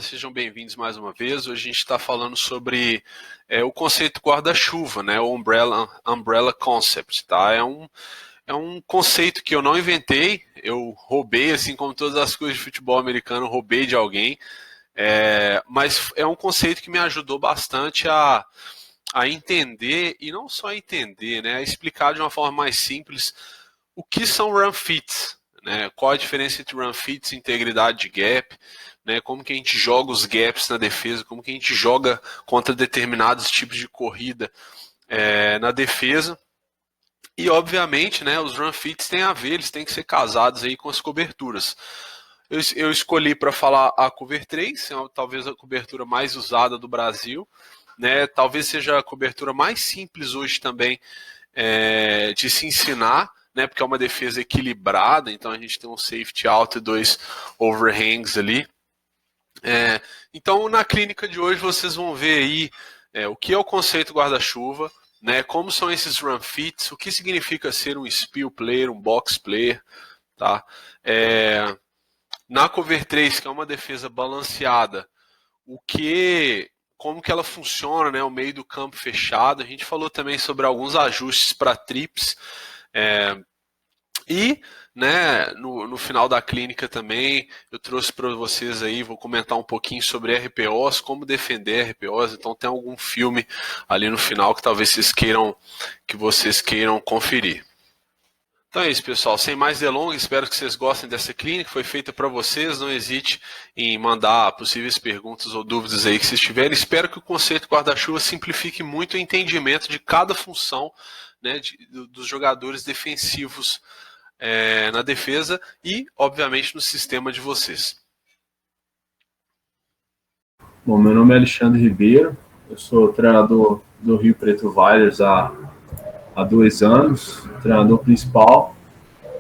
Sejam bem-vindos mais uma vez. Hoje a gente está falando sobre o conceito guarda-chuva, né? O umbrella concept, tá? É um conceito que eu não inventei, eu roubei, assim como todas as coisas de futebol americano, roubei de alguém, mas é um conceito que me ajudou bastante a entender, e não só entender, né? A explicar de uma forma mais simples o que são run fits, né? Qual a diferença entre run fits e integridade de gap, né? Como que a gente joga os gaps na defesa, como que a gente joga contra determinados tipos de corrida na defesa. E obviamente, né, os run fits têm a ver, eles têm que ser casados aí com as coberturas. Eu escolhi para falar a cover 3, talvez a cobertura mais usada do Brasil, né? Talvez seja a cobertura mais simples hoje também de se ensinar, né? Porque é uma defesa equilibrada, então a gente tem um safety alto e dois overhangs ali. Então, na clínica de hoje, vocês vão ver aí o que é o conceito guarda-chuva, né, como são esses run fits, o que significa ser um spill player, um box player. Tá? Na cover 3, que é uma defesa balanceada, como que ela funciona, né, o meio do campo fechado. A gente falou também sobre alguns ajustes para trips. E, né, no final da clínica também, eu trouxe para vocês aí, vou comentar um pouquinho sobre RPOs, como defender RPOs. Então tem algum filme ali no final que talvez vocês queiram conferir. Então é isso, pessoal. Sem mais delongas, espero que vocês gostem dessa clínica. Foi feita para vocês. Não hesite em mandar possíveis perguntas ou dúvidas aí que vocês tiverem. Espero que o conceito guarda-chuva simplifique muito o entendimento de cada função, né, dos jogadores defensivos na defesa e, obviamente, no sistema de vocês. Bom, meu nome é Alexandre Ribeiro, eu sou treinador do Rio Preto Vilers há 2 anos, treinador principal.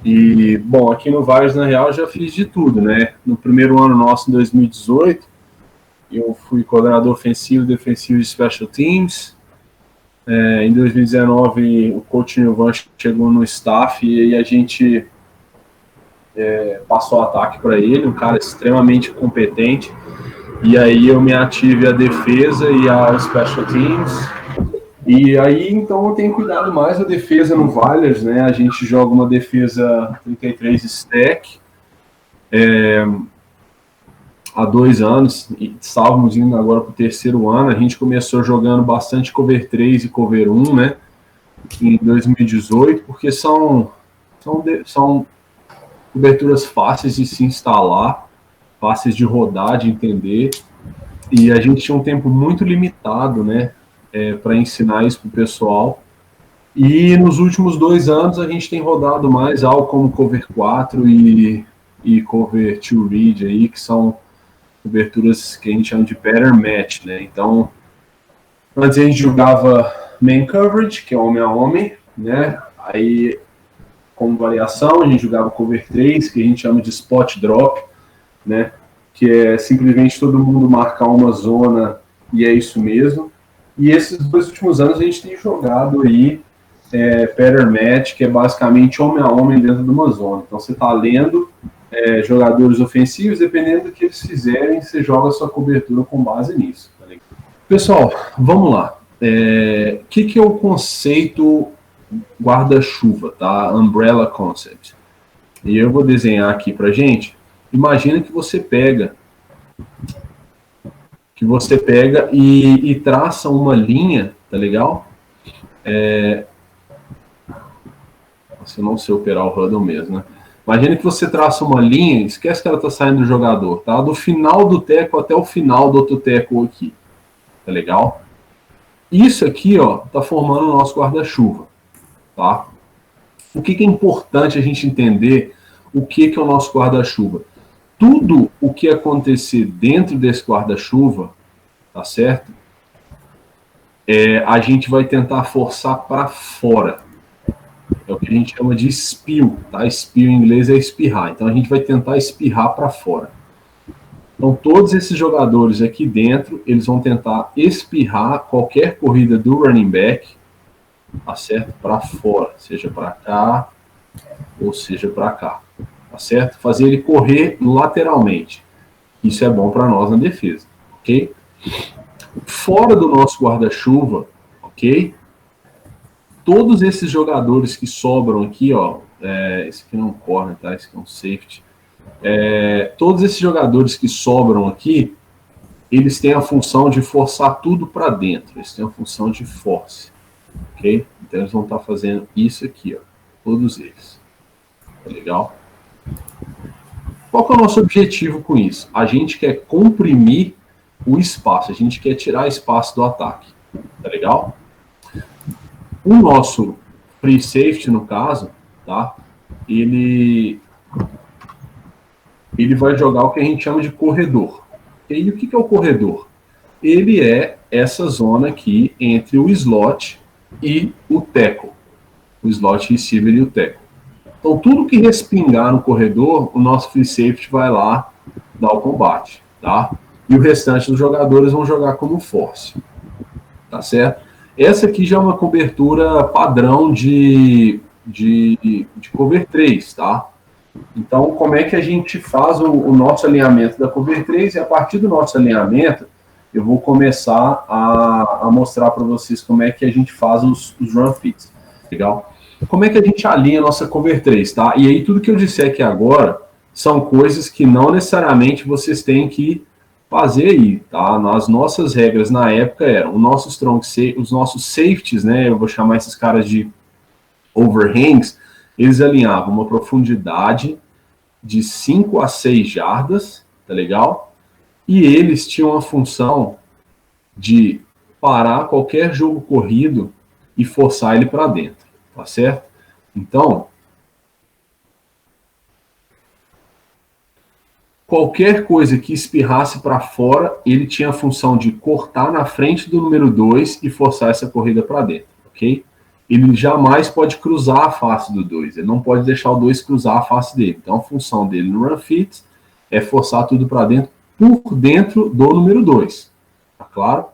E, bom, aqui no Vilers, na real, eu já fiz de tudo, né? No primeiro ano nosso, em 2018, eu fui coordenador ofensivo e defensivo de Special Teams. Em 2019, o coach Nilvan chegou no staff e a gente passou o ataque para ele, um cara extremamente competente. E aí eu me ative à defesa e aos Special Teams. E aí, então, eu tenho cuidado mais da defesa no Vilers, né? A gente joga uma defesa 33 stack há 2 anos, e estávamos indo agora para o 3º ano. A gente começou jogando bastante cover 3 e cover 1, né? Em 2018, porque são coberturas fáceis de se instalar, fáceis de rodar, de entender. E a gente tinha um tempo muito limitado, né, para ensinar isso para o pessoal. E nos últimos 2 anos a gente tem rodado mais algo como cover 4 e cover 2 read aí, que são coberturas que a gente chama de pattern match, né? Então, antes a gente jogava man coverage, que é homem a homem, né? Aí, como variação, a gente jogava cover 3, que a gente chama de spot drop, né? Que é simplesmente todo mundo marcar uma zona e é isso mesmo. E esses 2 últimos anos a gente tem jogado aí pattern match, que é basicamente homem a homem dentro de uma zona. Então você está lendo jogadores ofensivos, dependendo do que eles fizerem, você joga a sua cobertura com base nisso. Tá? Pessoal, vamos lá. O que é o conceito guarda-chuva, tá? Umbrella concept. E eu vou desenhar aqui pra gente. Imagina que você pega e traça uma linha, tá legal? Se não sei operar o huddle mesmo, né? Imagina que você traça uma linha, esquece que ela tá saindo do jogador, tá? Do final do teco até o final do outro teco aqui, tá legal? Isso aqui, ó, tá formando o nosso guarda-chuva, tá? O que é importante a gente entender o que é o nosso guarda-chuva? Tudo o que acontecer dentro desse guarda-chuva, tá certo? A gente vai tentar forçar para fora. É o que a gente chama de spill, tá? Spill em inglês é espirrar. Então a gente vai tentar espirrar para fora. Então todos esses jogadores aqui dentro, eles vão tentar espirrar qualquer corrida do running back, tá certo? Para fora, seja para cá ou seja para cá, tá certo? Fazer ele correr lateralmente. Isso é bom para nós na defesa, ok? Fora do nosso guarda-chuva, ok? Todos esses jogadores que sobram aqui, ó, esse aqui não é um corner, tá? Esse aqui é um safety. Todos esses jogadores que sobram aqui, eles têm a função de forçar tudo para dentro. Eles têm a função de force, ok? Então eles vão estar fazendo isso aqui, ó, todos eles. Tá legal? Qual que é o nosso objetivo com isso? A gente quer comprimir o espaço, a gente quer tirar espaço do ataque. Tá legal? O nosso free safety, no caso, tá? Ele vai jogar o que a gente chama de corredor. E o que é o corredor? Ele é essa zona aqui entre o slot e o tackle. O slot receiver e o tackle. Então, tudo que respingar no corredor, o nosso free safety vai lá dar o combate, tá? E o restante dos jogadores vão jogar como force, tá certo? Essa aqui já é uma cobertura padrão de cover 3, tá? Então, como é que a gente faz o nosso alinhamento da cover 3? E a partir do nosso alinhamento, eu vou começar a mostrar para vocês como é que a gente faz os run fits. Legal? Como é que a gente alinha a nossa cover 3, tá? E aí, tudo que eu disser aqui agora são coisas que não necessariamente vocês têm que fazer aí, tá? As nossas regras na época eram os nossos safeties, né? Eu vou chamar esses caras de overhangs. Eles alinhavam uma profundidade de 5 a 6 jardas, tá legal? E eles tinham a função de parar qualquer jogo corrido e forçar ele para dentro, tá certo? Então, qualquer coisa que espirrasse para fora, ele tinha a função de cortar na frente do número 2 e forçar essa corrida para dentro, ok? Ele jamais pode cruzar a face do 2, ele não pode deixar o 2 cruzar a face dele. Então, a função dele no run fit é forçar tudo para dentro, por dentro do número 2, tá claro?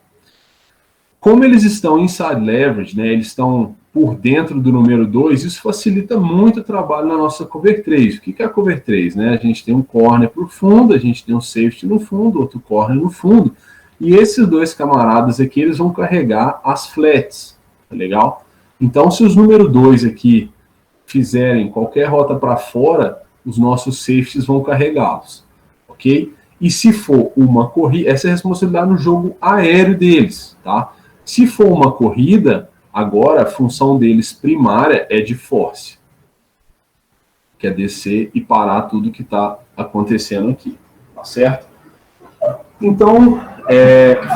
Como eles estão inside leverage, né, eles estão por dentro do número 2, isso facilita muito o trabalho na nossa cover 3. O que é a cover 3? Né? A gente tem um corner por fundo, a gente tem um safety no fundo, outro corner no fundo, e esses dois camaradas aqui, eles vão carregar as flats, tá legal? Então, se os número 2 aqui fizerem qualquer rota para fora, os nossos safeties vão carregá-los, ok? E se for uma corrida, essa é a responsabilidade no jogo aéreo deles, tá? Se for uma corrida, agora a função deles primária é de force, que é descer e parar tudo que está acontecendo aqui, tá certo? Então,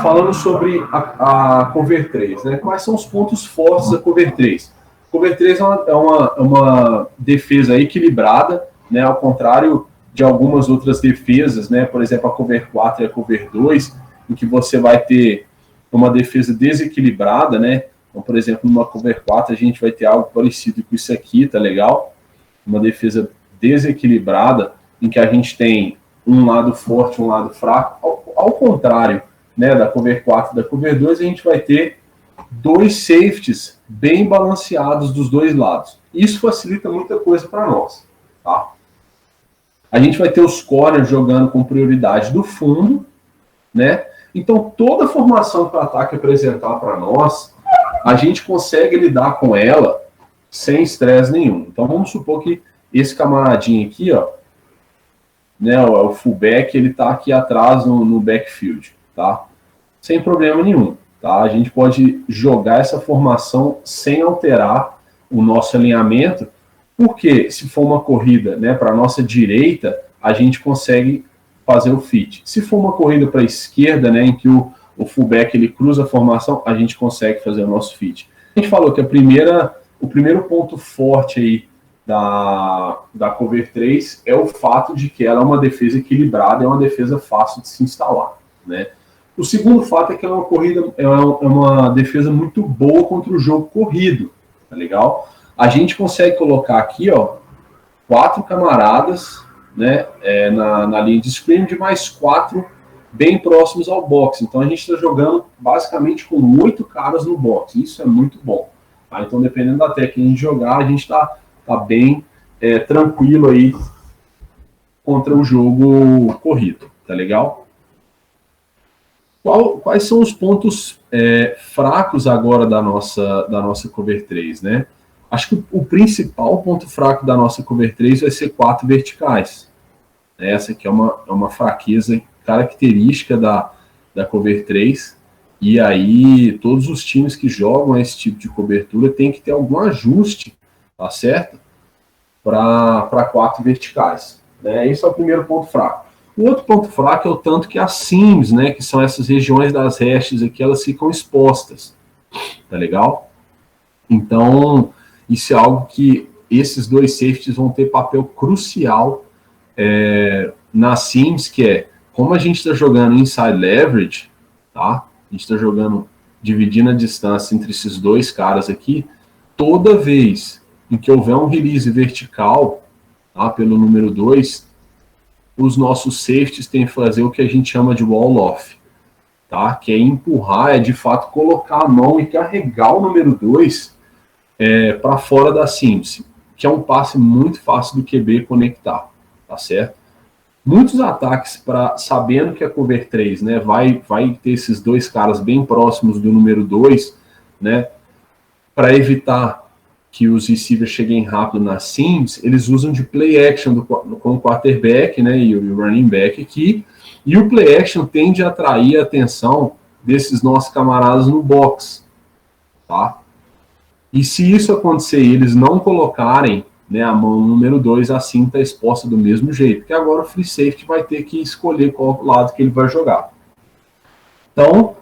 falando sobre a cover 3, né? Quais são os pontos fortes da cover 3? Cover 3 é uma defesa equilibrada, né? Ao contrário de algumas outras defesas, né? Por exemplo, a cover 4 e a cover 2, em que você vai ter uma defesa desequilibrada, né? Então, por exemplo, numa cover 4 a gente vai ter algo parecido com isso aqui, tá legal? Uma defesa desequilibrada, em que a gente tem um lado forte, um lado fraco. Ao contrário, né, da cover 4 e da cover 2, a gente vai ter dois safeties bem balanceados dos dois lados. Isso facilita muita coisa para nós, tá? A gente vai ter os corners jogando com prioridade do fundo, né? Então, toda a formação que o ataque apresentar para nós, a gente consegue lidar com ela sem estresse nenhum. Então, vamos supor que esse camaradinho aqui, ó, né, o fullback, ele está aqui atrás no backfield, tá? Sem problema nenhum, tá? A gente pode jogar essa formação sem alterar o nosso alinhamento, porque se for uma corrida, né, para a nossa direita, a gente consegue fazer o fit. Se for uma corrida para a esquerda, né, em que o fullback ele cruza a formação, a gente consegue fazer o nosso fit. A gente falou que o primeiro ponto forte aí da cover 3 é o fato de que ela é uma defesa equilibrada, é uma defesa fácil de se instalar, né? O segundo fato é que é uma defesa muito boa contra o jogo corrido, tá legal? A gente consegue colocar aqui, ó, 4 camaradas, né, na linha de scrimmage, mais 4 bem próximos ao box. Então a gente está jogando basicamente com 8 caras no box. Isso é muito bom. Tá? Então, dependendo da técnica que a gente jogar, a gente está bem tranquilo aí contra o jogo corrido, Tá legal? Quais são os pontos fracos agora da nossa cover 3, né? Acho que o principal ponto fraco da nossa cover 3 vai ser 4 verticais. Essa aqui é uma fraqueza característica da cover 3. E aí, todos os times que jogam esse tipo de cobertura tem que ter algum ajuste, tá certo? Para 4 verticais. Né? Esse é o primeiro ponto fraco. O outro ponto fraco é o tanto que as seams, né, que são essas regiões das hashes aqui, elas ficam expostas. Tá legal? Então, isso é algo que esses dois safeties vão ter papel crucial nas seams, que é, como a gente está jogando inside leverage, tá? A gente está jogando, dividindo a distância entre esses dois caras aqui, toda vez em que houver um release vertical, tá, pelo número 2, os nossos safeties têm que fazer o que a gente chama de wall-off, tá? Que é empurrar, de fato colocar a mão e carregar o número 2 para fora da seams, que é um passe muito fácil do QB conectar, tá certo? Muitos ataques, sabendo que a cover 3, né, vai ter esses dois caras bem próximos do número 2, né, para evitar que os receivers cheguem rápido nas seams, eles usam de play action com o quarterback, né, e o running back aqui, e o play action tende a atrair a atenção desses nossos camaradas no box, tá? E se isso acontecer e eles não colocarem, né, a mão número 2, assim está exposta do mesmo jeito, porque agora o free safety vai ter que escolher qual lado que ele vai jogar. Então,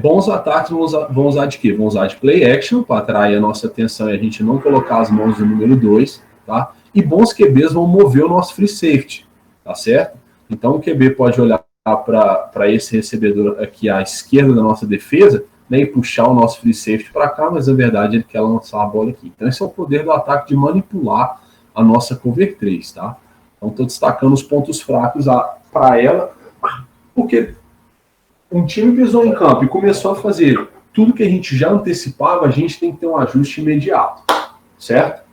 bons ataques vão usar de quê? Vão usar de play action para atrair a nossa atenção e a gente não colocar as mãos no número 2, tá? E bons QBs vão mover o nosso free safety, tá certo? Então o QB pode olhar para esse recebedor aqui à esquerda da nossa defesa, né, e puxar o nosso free safety para cá, mas na verdade ele quer lançar a bola aqui. Então esse é o poder do ataque de manipular a nossa cover 3, tá? Então estou destacando os pontos fracos para ela, porque um time pisou em campo e começou a fazer tudo que a gente já antecipava, a gente tem que ter um ajuste imediato, certo?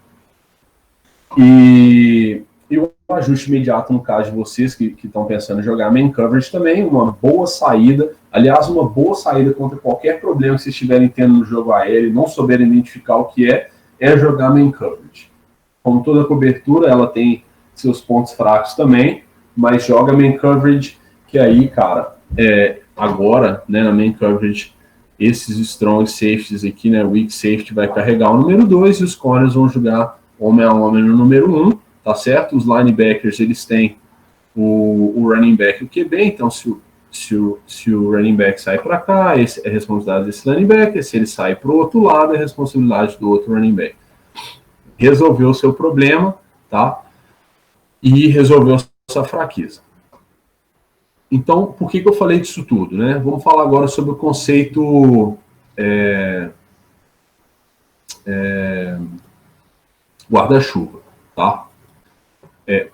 E o ajuste imediato, no caso de vocês que estão pensando em jogar main coverage também, uma boa saída, aliás, uma boa saída contra qualquer problema que vocês estiverem tendo no jogo aéreo e não souberem identificar o que é jogar main coverage. Como toda cobertura, ela tem seus pontos fracos também, mas joga main coverage, que aí, cara, agora, né, na main coverage, esses strong safeties aqui, né, weak safety vai carregar o número 2 e os corners vão jogar homem a homem no número 1, tá certo? Os linebackers, eles têm o running back e o QB, então se o running back sai para cá, esse é a responsabilidade desse linebacker, se ele sai para o outro lado, é a responsabilidade do outro running back. Resolveu o seu problema, tá? E resolveu a sua fraqueza. Então, por que eu falei disso tudo, né? Vamos falar agora sobre o conceito guarda-chuva, tá?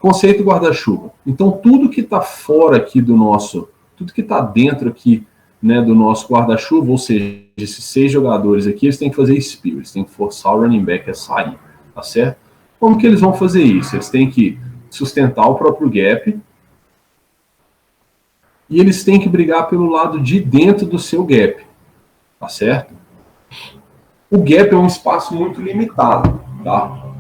Conceito guarda-chuva. Então, tudo que está fora aqui tudo que está dentro aqui, né, do nosso guarda-chuva, ou seja, esses 6 jogadores aqui, eles têm que fazer spill, eles têm que forçar o running back a sair, tá certo? Como que eles vão fazer isso? Eles têm que sustentar o próprio gap, e eles têm que brigar pelo lado de dentro do seu gap, tá certo? O gap é um espaço muito limitado, tá?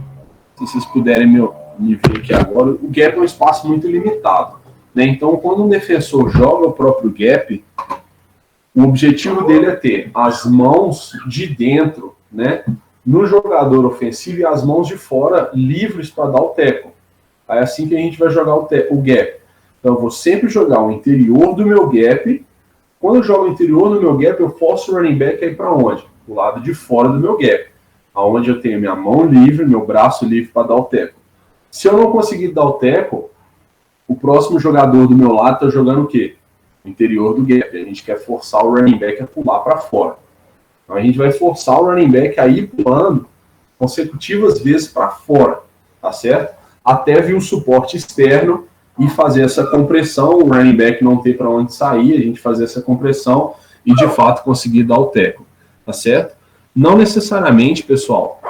Se vocês puderem me ver aqui agora, o gap é um espaço muito limitado, né? Então, quando um defensor joga o próprio gap, o objetivo dele é ter as mãos de dentro, né, no jogador ofensivo e as mãos de fora livres para dar o tackle. É assim que a gente vai jogar o gap. Então, eu vou sempre jogar o interior do meu gap. Quando eu jogo o interior do meu gap, eu forço o running back a ir para onde? O lado de fora do meu gap, aonde eu tenho minha mão livre, meu braço livre para dar o tackle. Se eu não conseguir dar o tackle, o próximo jogador do meu lado está jogando o quê? O interior do gap. A gente quer forçar o running back a pular para fora. Então, a gente vai forçar o running back a ir pulando consecutivas vezes para fora, tá certo? Até vir um suporte externo e fazer essa compressão, o running back não ter para onde sair, a gente fazer essa compressão e, de fato, conseguir dar o tackle, tá certo? Não necessariamente, pessoal,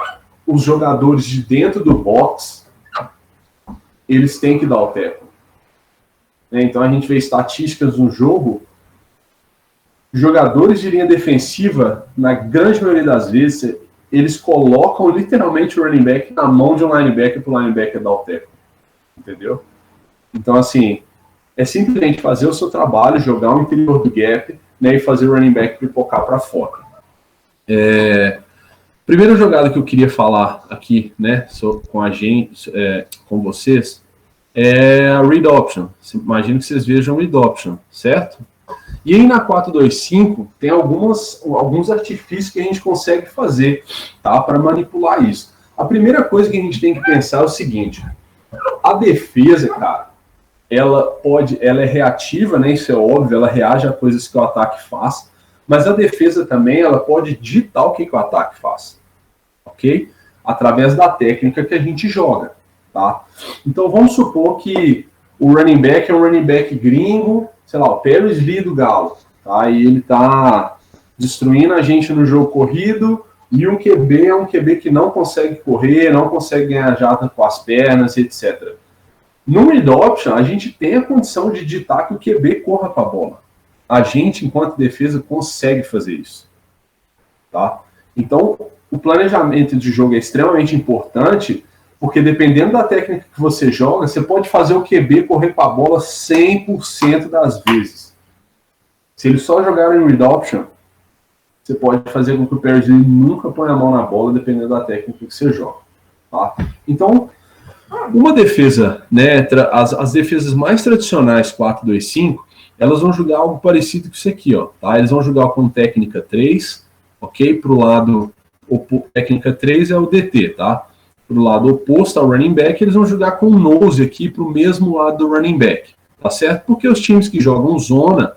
os jogadores de dentro do box, eles têm que dar o tackle. né? Então a gente vê estatísticas no jogo, jogadores de linha defensiva, na grande maioria das vezes, eles colocam literalmente o running back na mão de um linebacker para o linebacker dar o tackle, entendeu? Então, assim, é simplesmente fazer o seu trabalho, jogar o interior do gap, né, e fazer o running back pipocar para fora. Primeira jogada que eu queria falar aqui, né, com a gente, com vocês, é a read option. Imagino que vocês vejam read option, certo? E aí na 4-2-5 tem alguns artifícios que a gente consegue fazer, tá, para manipular isso. A primeira coisa que a gente tem que pensar é o seguinte: a defesa, cara, ela é reativa, né? Isso é óbvio, ela reage a coisas que o ataque faz, mas a defesa também ela pode ditar o que o ataque faz, ok? Através da técnica que a gente joga, tá? Então vamos supor que o running back é um running back gringo, sei lá, o Paris Lee do Galo, tá? E ele tá destruindo a gente no jogo corrido, e um QB é um QB que não consegue correr, não consegue ganhar jarda com as pernas, etc. No read option, a gente tem a condição de ditar que o QB corra com a bola. A gente, enquanto defesa, consegue fazer isso, tá? Então, o planejamento de jogo é extremamente importante, porque dependendo da técnica que você joga, você pode fazer o QB correr com a bola 100% das vezes. Se ele só jogar em read option, você pode fazer com que o Paris nunca ponha a mão na bola, dependendo da técnica que você joga, tá? Então, uma defesa, né, as defesas mais tradicionais 4-2-5, elas vão jogar algo parecido com isso aqui, ó, tá? Eles vão jogar com técnica 3, ok? Para o lado, técnica 3 é o DT, tá? Para o lado oposto ao running back, eles vão jogar com nose aqui para o mesmo lado do running back, tá certo? Porque os times que jogam zona,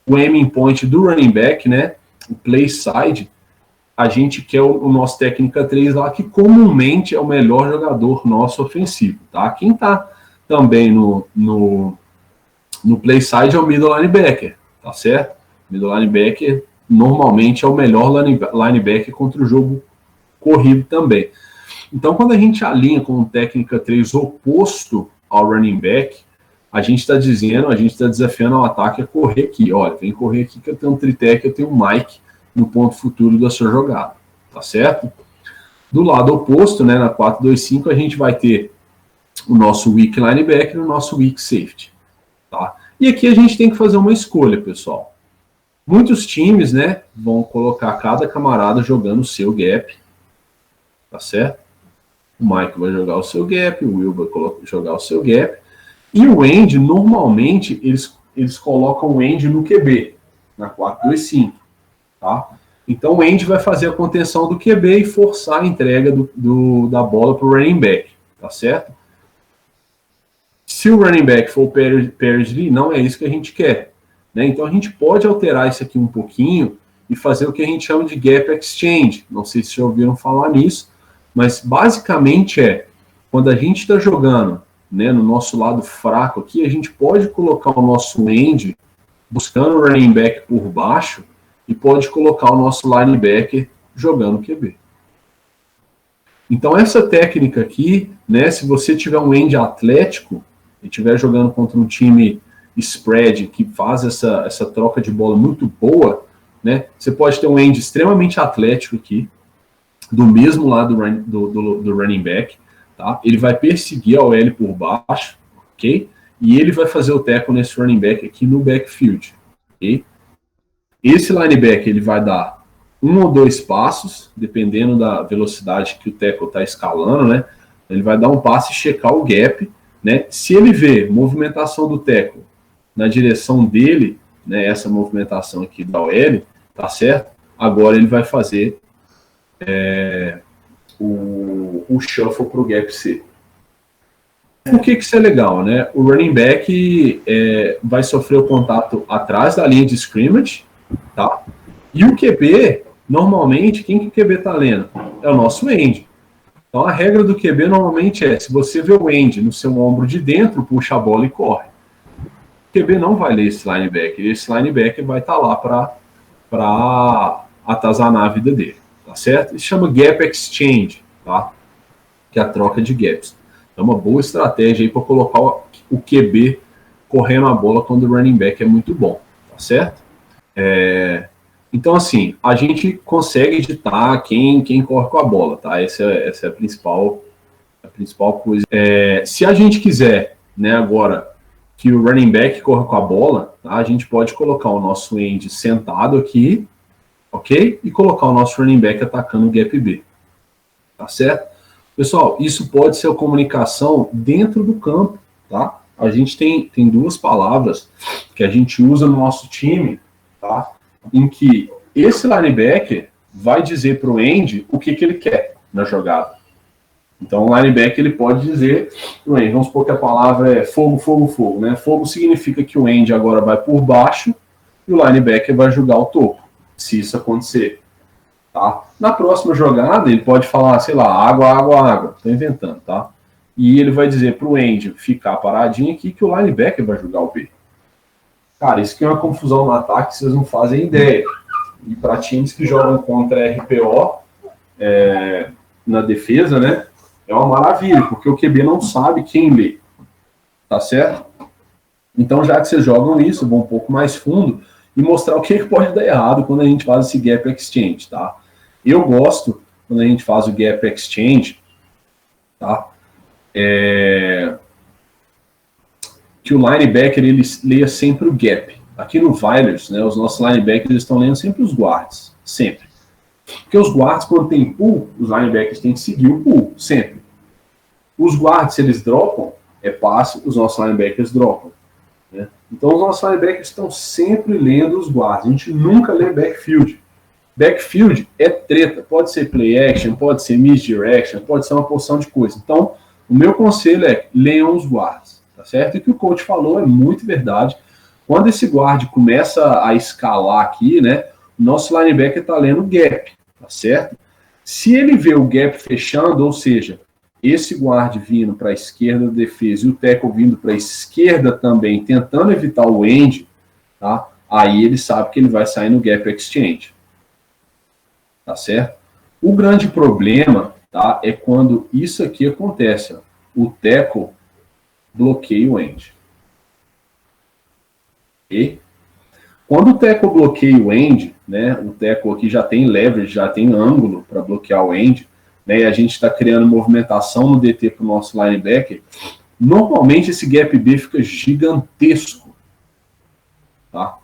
o aiming point do running back, né, o play side, a gente quer o nosso técnica 3 lá, que comumente é o melhor jogador nosso ofensivo, tá? Quem tá também no play side é o middle linebacker, tá certo? Middle linebacker normalmente é o melhor linebacker contra o jogo corrido também. Então, quando a gente alinha com o técnica 3 oposto ao running back, a gente está desafiando ao ataque a correr aqui. Olha, vem correr aqui que eu tenho um tritec, eu tenho um Mike no ponto futuro da sua jogada, tá certo? Do lado oposto, né, na 4-2-5, a gente vai ter o nosso weak linebacker e o nosso weak safety, tá? E aqui a gente tem que fazer uma escolha, pessoal. Muitos times, né, vão colocar cada camarada jogando o seu gap, tá certo? O Mike vai jogar o seu gap, o Will vai jogar o seu gap, e o end, normalmente, eles colocam o end no QB, na 4-2-5, tá? Então o end vai fazer a contenção do QB e forçar a entrega da bola para o running back, tá certo? Se o running back for o Paris Lee, não é isso que a gente quer, né? Então a gente pode alterar isso aqui um pouquinho e fazer o que a gente chama de gap exchange. Não sei se já ouviram falar nisso, mas basicamente quando a gente está jogando, né, no nosso lado fraco aqui, a gente pode colocar o nosso end buscando o running back por baixo e pode colocar o nosso linebacker jogando QB. Então essa técnica aqui, né, se você tiver um end atlético e estiver jogando contra um time spread que faz essa troca de bola muito boa, né, você pode ter um end extremamente atlético aqui, do mesmo lado do running back, tá? Ele vai perseguir a OL por baixo, ok? E ele vai fazer o tackle nesse running back aqui no backfield, ok? Esse linebacker ele vai dar 1 ou 2 passos, dependendo da velocidade que o tackle está escalando, né? Ele vai dar um passo e checar o gap, né? Se ele vê movimentação do tackle na direção dele, né? Essa movimentação aqui da OL, tá certo? Agora ele vai fazer o shuffle para o gap C. Por que isso é legal, né? O running back vai sofrer o contato atrás da linha de scrimmage, tá? E o QB, normalmente, quem que o QB tá lendo? É o nosso end. Então a regra do QB normalmente se você vê o end no seu ombro de dentro, puxa a bola e corre. O QB não vai ler esse linebacker vai estar lá para atazanar a vida dele, tá certo? Isso chama gap exchange, tá? Que é a troca de gaps. É uma boa estratégia aí para colocar o QB correndo a bola quando o running back é muito bom, tá certo? Então, assim, a gente consegue editar quem corre com a bola, tá? Essa é a principal coisa. Se a gente quiser, né, agora, que o running back corra com a bola, tá? A gente pode colocar o nosso end sentado aqui, ok? E colocar o nosso running back atacando o gap B, tá certo? Pessoal, isso pode ser a comunicação dentro do campo, tá? A gente tem duas palavras que a gente usa no nosso time, tá? Em que esse linebacker vai dizer para o end o que ele quer na jogada. Então, o linebacker ele pode dizer para o end, vamos supor que a palavra é fogo, fogo, fogo, né? Fogo significa que o end agora vai por baixo e o linebacker vai jogar o topo, se isso acontecer. Tá? Na próxima jogada, ele pode falar, sei lá, água, água, água. Estou inventando, tá? E ele vai dizer para o end ficar paradinho aqui que o linebacker vai jogar o B. Cara, isso que é uma confusão no ataque, vocês não fazem ideia. E para times que jogam contra RPO na defesa, né? É uma maravilha, porque o QB não sabe quem lê. Tá certo? Então, já que vocês jogam isso, vão um pouco mais fundo e mostrar o que pode dar errado quando a gente faz esse gap exchange, tá? Eu gosto, quando a gente faz o gap exchange, tá? Que o linebacker ele leia sempre o gap. Aqui no Vilers, né, os nossos linebackers estão lendo sempre os guards, sempre. Porque os guards, quando tem pull, os linebackers têm que seguir o pull, sempre. Os guards, se eles dropam, é passe, os nossos linebackers dropam. Né? Então, os nossos linebackers estão sempre lendo os guards. A gente nunca lê backfield. Backfield é treta. Pode ser play action, pode ser misdirection, pode ser uma porção de coisa. Então, o meu conselho é leiam os guards. Tá certo? E o que o coach falou é muito verdade. Quando esse guard começa a escalar aqui, né, o nosso linebacker está lendo o gap, tá certo? Se ele vê o gap fechando, ou seja, esse guard vindo para a esquerda da defesa e o tackle vindo para a esquerda também, tentando evitar o end, tá? Aí ele sabe que ele vai sair no gap exchange, tá certo? O grande problema, tá, é quando isso aqui acontece, ó, o tackle bloqueia o end. E quando o tackle bloqueia o end, né, o tackle aqui já tem leverage, já tem ângulo para bloquear o end, né, e a gente está criando movimentação no DT para o nosso linebacker, normalmente esse gap B fica gigantesco. Tá?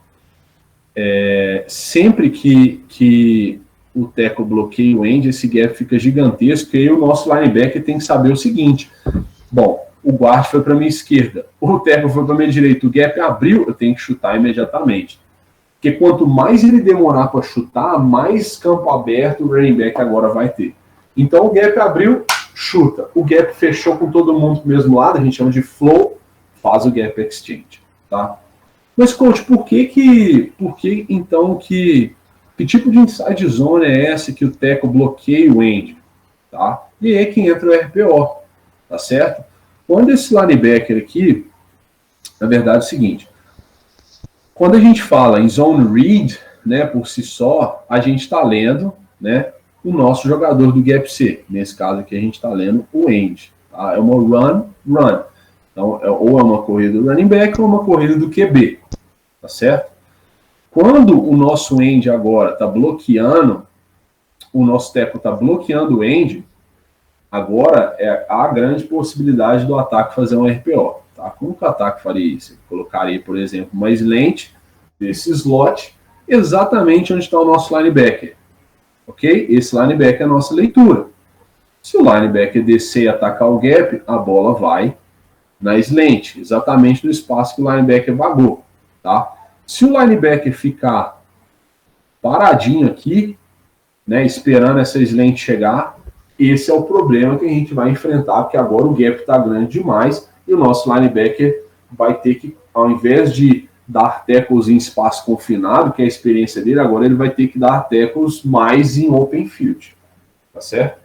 Sempre que o tackle bloqueia o end, esse gap fica gigantesco, e aí o nosso linebacker tem que saber o seguinte, bom, o guard foi para minha esquerda, o tackle foi para minha direita, o gap abriu, eu tenho que chutar imediatamente. Porque quanto mais ele demorar para chutar, mais campo aberto o running back agora vai ter. Então o gap abriu, chuta. O gap fechou com todo mundo do mesmo lado, a gente chama de flow, faz o gap exchange. Tá? Mas, coach, por que então que tipo de inside zone é essa que o tackle bloqueia o end? Tá? E aí é que entra o RPO, tá certo? Quando esse linebacker aqui, na verdade é o seguinte, quando a gente fala em zone read, né, por si só, a gente está lendo, né, o nosso jogador do gap C. Nesse caso aqui a gente está lendo o end. Tá? É uma run. Então, ou é uma corrida do running back ou uma corrida do QB. Tá certo? Quando o nosso end agora está bloqueando, o nosso tackle está bloqueando o end, agora há grande possibilidade do ataque fazer um RPO. Tá? Como que o ataque faria isso? Eu colocaria, por exemplo, uma slant desse slot exatamente onde está o nosso linebacker. Ok? Esse linebacker é a nossa leitura. Se o linebacker descer e atacar o gap, a bola vai na slant, exatamente no espaço que o linebacker vagou. Tá? Se o linebacker ficar paradinho aqui, né, esperando essa slant chegar, esse é o problema que a gente vai enfrentar, porque agora o gap está grande demais e o nosso linebacker vai ter que, ao invés de dar tackles em espaço confinado, que é a experiência dele, agora ele vai ter que dar tackles mais em open field. Tá certo?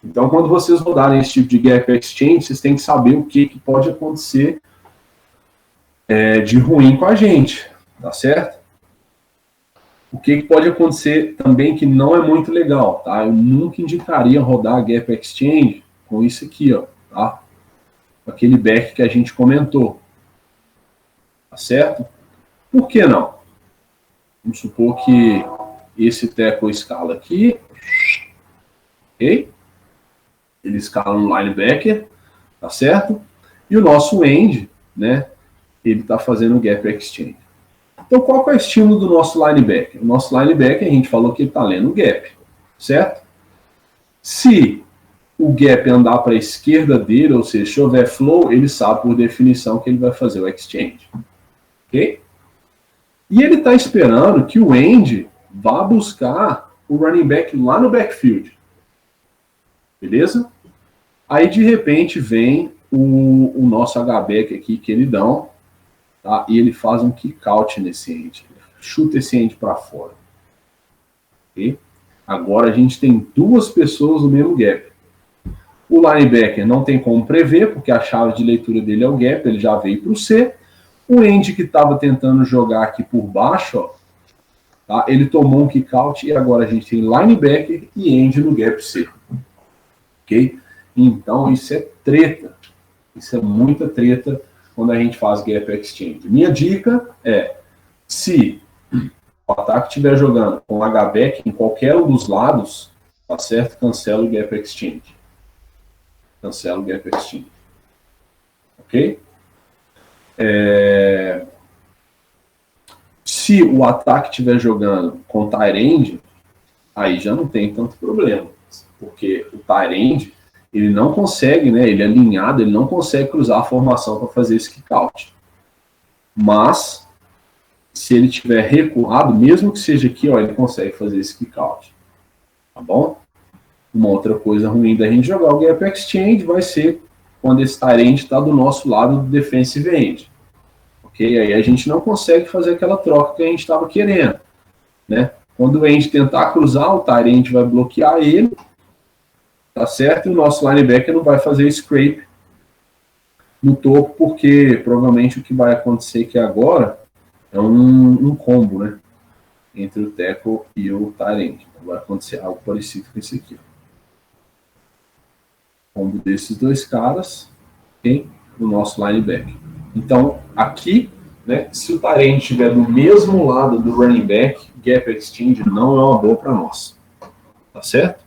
Então, quando vocês rodarem esse tipo de gap exchange, vocês têm que saber o que pode acontecer de ruim com a gente. Tá certo? O que pode acontecer também que não é muito legal, tá? Eu nunca indicaria rodar gap exchange com isso aqui, ó, tá? Aquele back que a gente comentou. tá certo? Por que não? Vamos supor que esse tackle escala aqui, ok? Ele escala um linebacker, tá certo? E o nosso end, né, ele está fazendo gap exchange. Então, qual que é o estímulo do nosso linebacker? O nosso linebacker, a gente falou que ele está lendo o gap, certo? Se o gap andar para a esquerda dele, ou seja, se houver flow, ele sabe por definição que ele vai fazer o exchange. Ok? E ele está esperando que o end vá buscar o running back lá no backfield. Beleza? Aí, de repente, vem o nosso H-back aqui, queridão, tá? E ele faz um kick out nesse end. Chuta esse end para fora. Ok? Agora a gente tem duas pessoas no mesmo gap. O linebacker não tem como prever, porque a chave de leitura dele é o gap, ele já veio para o C. O end que estava tentando jogar aqui por baixo, ó, tá? Ele tomou um kick out e agora a gente tem linebacker e end no gap C. Ok? Então isso é treta. Isso é muita treta quando a gente faz gap exchange. Minha dica é, se o ataque estiver jogando com H-back em qualquer um dos lados, tá certo? Cancela o gap exchange. Cancela o gap exchange. Ok? Se o ataque estiver jogando com tight end, aí já não tem tanto problema. Porque o tight end, ele não consegue, né? Ele é alinhado, ele não consegue cruzar a formação para fazer esse kick out. Mas, se ele tiver recuado, mesmo que seja aqui, ó, ele consegue fazer esse kick out. Tá bom? Uma outra coisa ruim da gente jogar o gap exchange vai ser quando esse tight end está do nosso lado do defensive end. Ok? Aí a gente não consegue fazer aquela troca que a gente estava querendo. Né? Quando o end tentar cruzar, o tight end vai bloquear ele, tá certo? E o nosso linebacker não vai fazer scrape no topo, porque provavelmente o que vai acontecer aqui agora é um combo, né? Entre o tackle e o tight end. Vai acontecer algo parecido com esse aqui. Combo desses dois caras em o nosso linebacker. Então, aqui, né, se o tight end estiver do mesmo lado do running back, gap exchange não é uma boa para nós. Tá certo?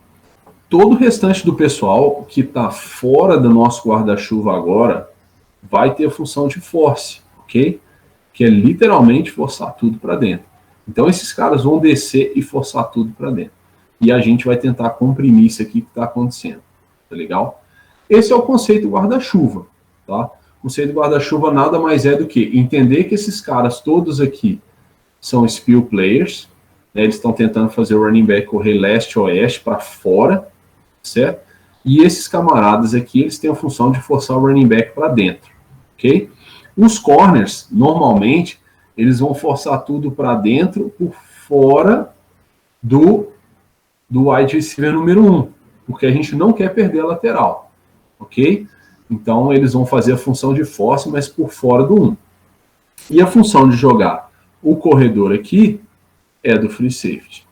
Todo o restante do pessoal que está fora do nosso guarda-chuva agora vai ter a função de force, ok? Que é literalmente forçar tudo para dentro. Então, esses caras vão descer e forçar tudo para dentro. E a gente vai tentar comprimir isso aqui que está acontecendo. Tá legal? Esse é o conceito guarda-chuva, tá? O conceito guarda-chuva nada mais é do que entender que esses caras todos aqui são spill players, né? Eles estão tentando fazer o running back correr leste-oeste para fora, certo? E esses camaradas aqui, eles têm a função de forçar o running back para dentro, ok? Os corners, normalmente, eles vão forçar tudo para dentro por fora do wide receiver número 1, porque a gente não quer perder a lateral, ok? Então, eles vão fazer a função de force, mas por fora do 1. E a função de jogar o corredor aqui é do free safety,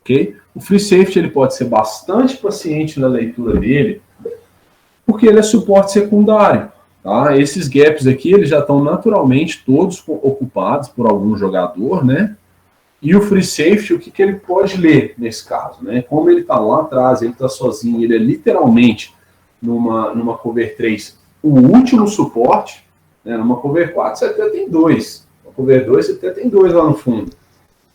ok? O free safety ele pode ser bastante paciente na leitura dele, porque ele é suporte secundário. Tá? Esses gaps aqui eles já estão naturalmente todos ocupados por algum jogador, né? E o free safety, o que ele pode ler nesse caso? Né? Como ele está lá atrás, ele está sozinho, ele é literalmente numa cover 3 o último suporte, né? Numa cover 4 você até tem 2, numa cover 2 você até tem 2 lá no fundo.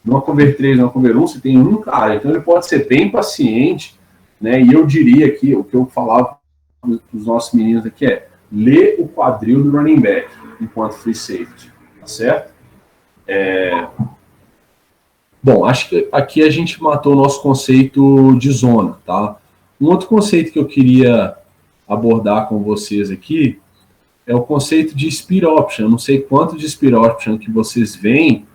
Numa cover 3, numa cover 1, você tem um cara. Então, ele pode ser bem paciente, né? E eu diria aqui, o que eu falava para os nossos meninos aqui é ler o quadril do running back enquanto free safety, tá certo? Bom, acho que aqui a gente matou o nosso conceito de zona, tá? Um outro conceito que eu queria abordar com vocês aqui é o conceito de speed option. Eu não sei quanto de speed option que vocês veem,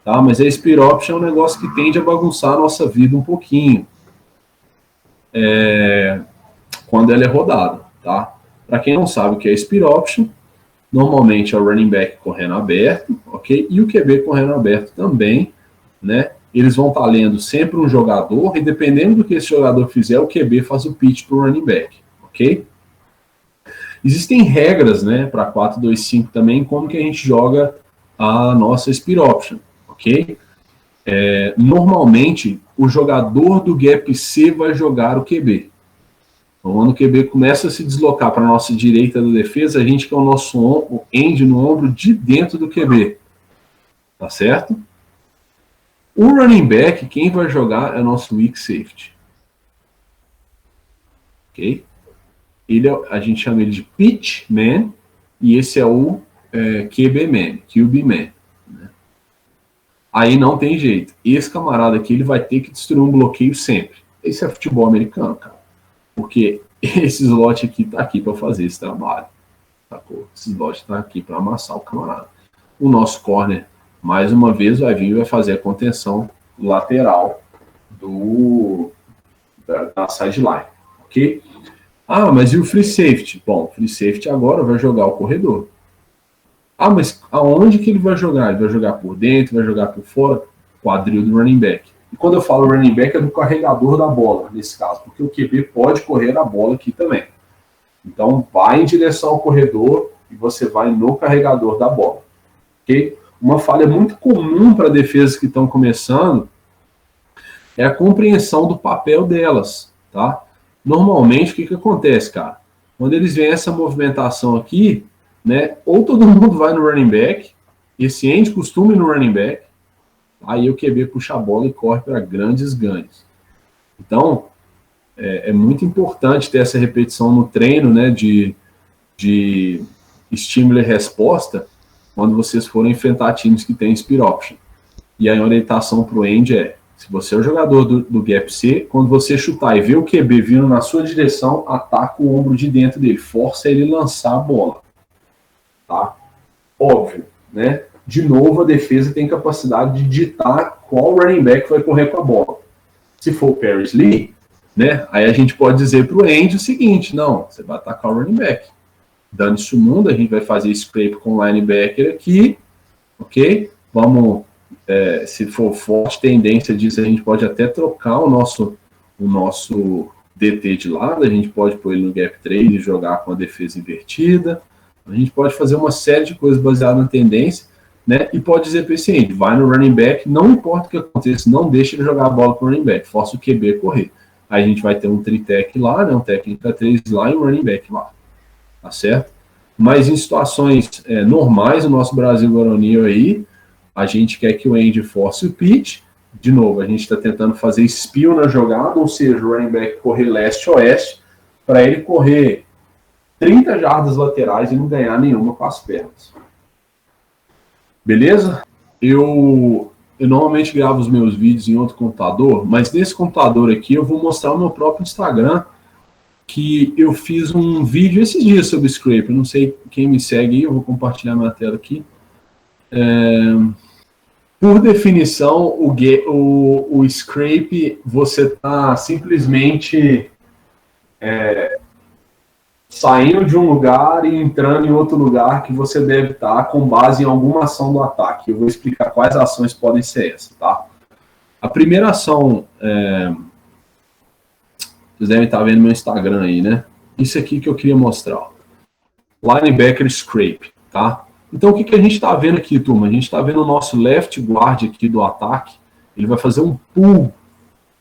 tá? Mas a speed option é um negócio que tende a bagunçar a nossa vida um pouquinho quando ela é rodada, tá? Para quem não sabe o que é speed option, normalmente é o running back correndo aberto, ok? E o QB correndo aberto também, né? Eles vão estar lendo sempre um jogador e dependendo do que esse jogador fizer, o QB faz o pitch para o running back, ok? Existem regras, né, para 4-2-5 também, como que a gente joga a nossa Speed Option, ok? Normalmente, o jogador do Gap C vai jogar o QB. Então, quando o QB começa a se deslocar para a nossa direita da defesa, a gente quer o nosso end no ombro de dentro do QB. Tá certo? O running back, quem vai jogar é o nosso weak safety. Ok? A gente chama ele de pitch man, e esse é o QB man, QB man. Né? Aí não tem jeito. Esse camarada aqui, ele vai ter que destruir um bloqueio sempre. Esse é futebol americano, cara. Porque esse slot aqui tá aqui para fazer esse trabalho. Sacou? Esse slot tá aqui para amassar o camarada. O nosso corner, mais uma vez, vai vir e vai fazer a contenção lateral da sideline. Ok? Ah, mas e o free safety? Bom, o free safety agora vai jogar o corredor. Ah, mas aonde que ele vai jogar? Ele vai jogar por dentro, vai jogar por fora? Quadril do running back. E quando eu falo running back, é do carregador da bola, nesse caso, porque o QB pode correr a bola aqui também. Então, vai em direção ao corredor e você vai no carregador da bola. Ok? Uma falha muito comum para defesas que estão começando é a compreensão do papel delas, tá? Normalmente, o que acontece, cara? Quando eles veem essa movimentação aqui, né, ou todo mundo vai no running back, esse end costuma ir no running back, aí o QB puxa a bola e corre para grandes ganhos. Então, é muito importante ter essa repetição no treino, né, de estímulo e resposta, quando vocês forem enfrentar times que têm Speed Option. E a orientação para o end se você é o jogador do Gap C, quando você chutar e ver o QB vindo na sua direção, ataca o ombro de dentro dele, força ele lançar a bola. Tá? Óbvio, né? De novo, a defesa tem capacidade de ditar qual running back vai correr com a bola. Se for o Paris Lee, né? Aí a gente pode dizer para o end o seguinte, não, você vai atacar o running back. Dane-se o mundo, a gente vai fazer scrape com o linebacker aqui, ok? Vamos... se for forte tendência disso, a gente pode até trocar o nosso DT de lado, a gente pode pôr ele no gap 3 e jogar com a defesa invertida, a gente pode fazer uma série de coisas baseadas na tendência, né? E pode dizer para esse end, vai no running back, não importa o que aconteça, não deixe ele jogar a bola com o running back, força o QB correr. Aí a gente vai ter um tritec lá, né? Um técnica 3 lá e um running back lá, tá certo? Mas em situações normais, o nosso Brasil varonil aí, a gente quer que o end force o pitch. De novo, a gente está tentando fazer spill na jogada, ou seja, o running back correr leste-oeste, para ele correr 30 jardas laterais e não ganhar nenhuma com as pernas. Beleza? Eu normalmente gravo os meus vídeos em outro computador, mas nesse computador aqui eu vou mostrar o meu próprio Instagram, que eu fiz um vídeo esses dias sobre scrape. Eu não sei quem me segue aí, eu vou compartilhar minha tela aqui. Por definição, o scrape, você está simplesmente saindo de um lugar e entrando em outro lugar que você deve estar com base em alguma ação do ataque. Eu vou explicar quais ações podem ser essas, tá? A primeira ação, vocês devem estar vendo meu Instagram aí, né? Isso aqui que eu queria mostrar. Linebacker scrape, tá? Então, o que a gente está vendo aqui, turma? A gente está vendo o nosso left guard aqui do ataque. Ele vai fazer um pull,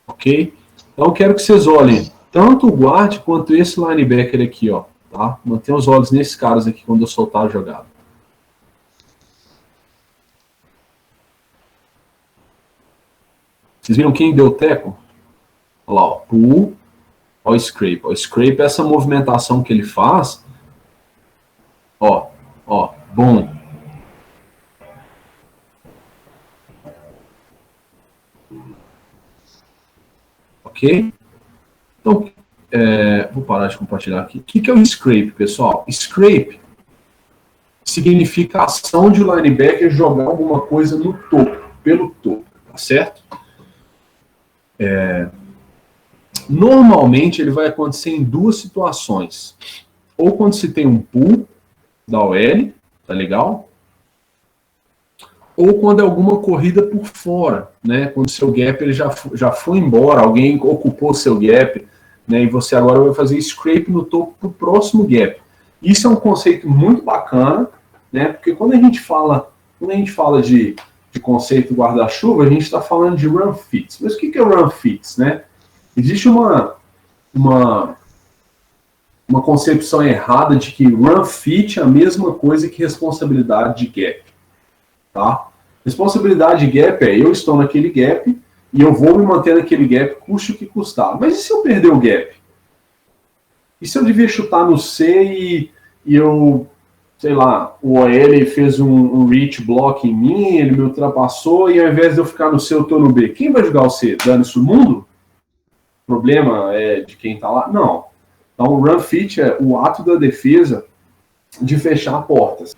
ok? Então, eu quero que vocês olhem tanto o guard quanto esse linebacker aqui, ó, tá? Mantenha os olhos nesses caras aqui quando eu soltar a jogada. Vocês viram quem deu teco? Olha lá, ó, pull, ó, scrape. Ó, scrape é essa movimentação que ele faz, ó, bom. Ok? Então, vou parar de compartilhar aqui. O que é o scrape, pessoal? Scrape significa a ação de linebacker jogar alguma coisa no topo, pelo topo, tá certo? Normalmente ele vai acontecer em duas situações. Ou quando se tem um pull da OL, tá legal? Ou quando é alguma corrida por fora, né? Quando o seu gap ele já foi embora, alguém ocupou o seu gap, né? E você agora vai fazer scrape no topo para o próximo gap. Isso é um conceito muito bacana, né? Porque quando a gente fala quando a gente fala de conceito guarda-chuva, a gente está falando de run fits. Mas o que é run fits, né? Existe uma concepção errada de que run fit é a mesma coisa que responsabilidade de gap. Tá? Responsabilidade de gap é eu estou naquele gap e eu vou me manter naquele gap, custe o que custar. Mas e se eu perder o gap? E se eu devia chutar no C e eu, sei lá, o OL fez um reach block em mim, ele me ultrapassou e ao invés de eu ficar no C, eu estou no B. Quem vai jogar o C? Dane-se o mundo? O problema é de quem está lá? Não. Então, o run fit é o ato da defesa de fechar portas.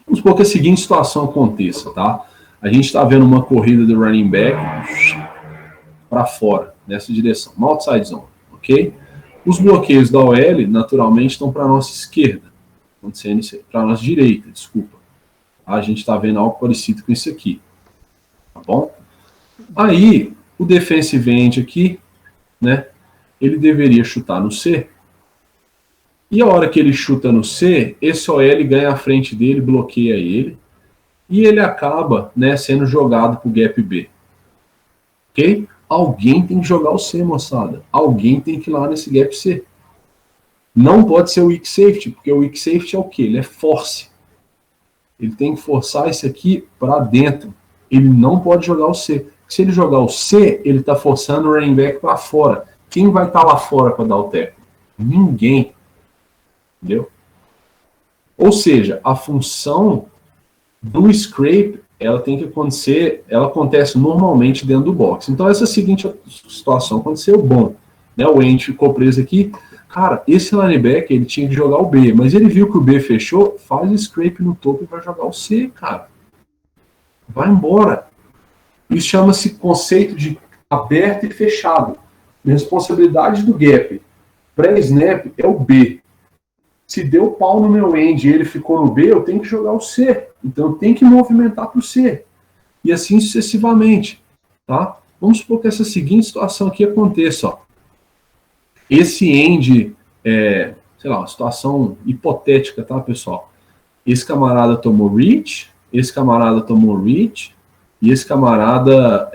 Vamos supor que a seguinte situação aconteça, tá? A gente está vendo uma corrida do running back para fora, nessa direção, uma outside zone, ok? Os bloqueios da OL, naturalmente, estão para a nossa esquerda, acontecendo isso aí, para a nossa direita, desculpa. A gente está vendo algo parecido com isso aqui, tá bom? Aí, o defensive end aqui, né, ele deveria chutar no C, e a hora que ele chuta no C, esse OL ganha a frente dele, bloqueia ele, e ele acaba, né, sendo jogado para o gap B. Ok? Alguém tem que jogar o C, moçada. Alguém tem que ir lá nesse gap C. Não pode ser o weak safety, porque o weak safety é o quê? Ele é force. Ele tem que forçar isso aqui para dentro. Ele não pode jogar o C. Se ele jogar o C, ele está forçando o running back para fora. Quem vai estar lá fora para dar o tackle? Ninguém. Entendeu? Ou seja, a função do scrape, ela tem que acontecer, ela acontece normalmente dentro do box. Então essa seguinte situação aconteceu, bom, né, o end ficou preso aqui, cara, esse linebacker, ele tinha que jogar o B, mas ele viu que o B fechou, faz o scrape no topo e vai jogar o C, cara. Vai embora. Isso chama-se conceito de aberto e fechado. Responsabilidade do gap pré-snap é o B. Se deu pau no meu end e ele ficou no B, eu tenho que jogar o C. Então eu tenho que movimentar para o C. E assim sucessivamente. Tá? Vamos supor que essa seguinte situação aqui aconteça. Ó. Esse end, sei lá, uma situação hipotética, tá, pessoal? Esse camarada tomou reach, esse camarada tomou reach, e esse camarada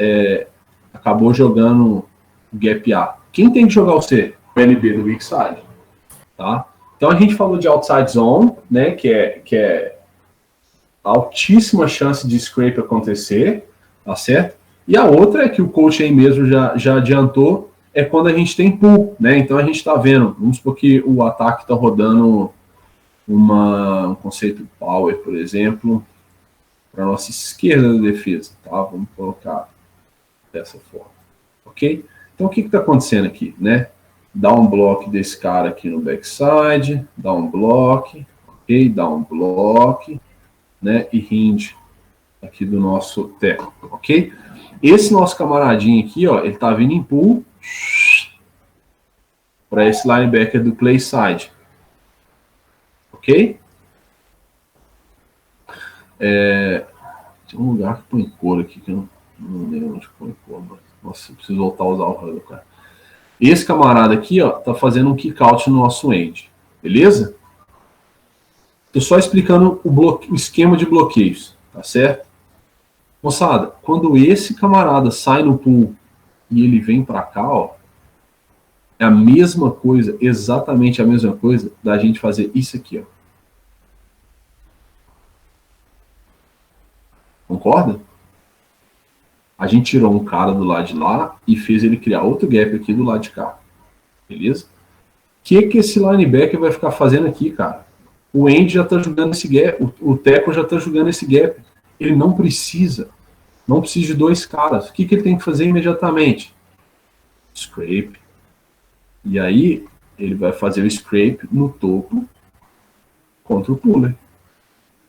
acabou jogando o gap A. Quem tem que jogar o C? O LB do weak side. Tá? Então a gente falou de outside zone, né, que é altíssima chance de scrape acontecer, tá certo? E a outra é que o coach aí mesmo já adiantou, é quando a gente tem pull, né? Então a gente está vendo, vamos supor que o ataque está rodando um conceito power, por exemplo, para a nossa esquerda da defesa, tá? Vamos colocar dessa forma, ok? Então o que está acontecendo aqui, né? Dá um bloco desse cara aqui no backside, dá um bloco, ok? Dá um bloco, né? E hinge aqui do nosso tackle, ok? Esse nosso camaradinho aqui, ó, ele tá vindo em pull para esse linebacker do play side, ok? Tem um lugar que põe cor aqui que eu não lembro onde põe cor, mas nossa, eu preciso voltar a usar o HUD, cara. Esse camarada aqui, ó, tá fazendo um kick out no nosso end, beleza? Tô só explicando o esquema de bloqueios, tá certo? Moçada, quando esse camarada sai no pull e ele vem para cá, ó, é a mesma coisa, exatamente a mesma coisa da gente fazer isso aqui, ó. Concorda? A gente tirou um cara do lado de lá e fez ele criar outro gap aqui do lado de cá. Beleza? O que esse linebacker vai ficar fazendo aqui, cara? O end já está jogando esse gap, o tackle já está jogando esse gap. Ele não precisa de dois caras. O que ele tem que fazer imediatamente? Scrape. E aí, ele vai fazer o scrape no topo contra o puller.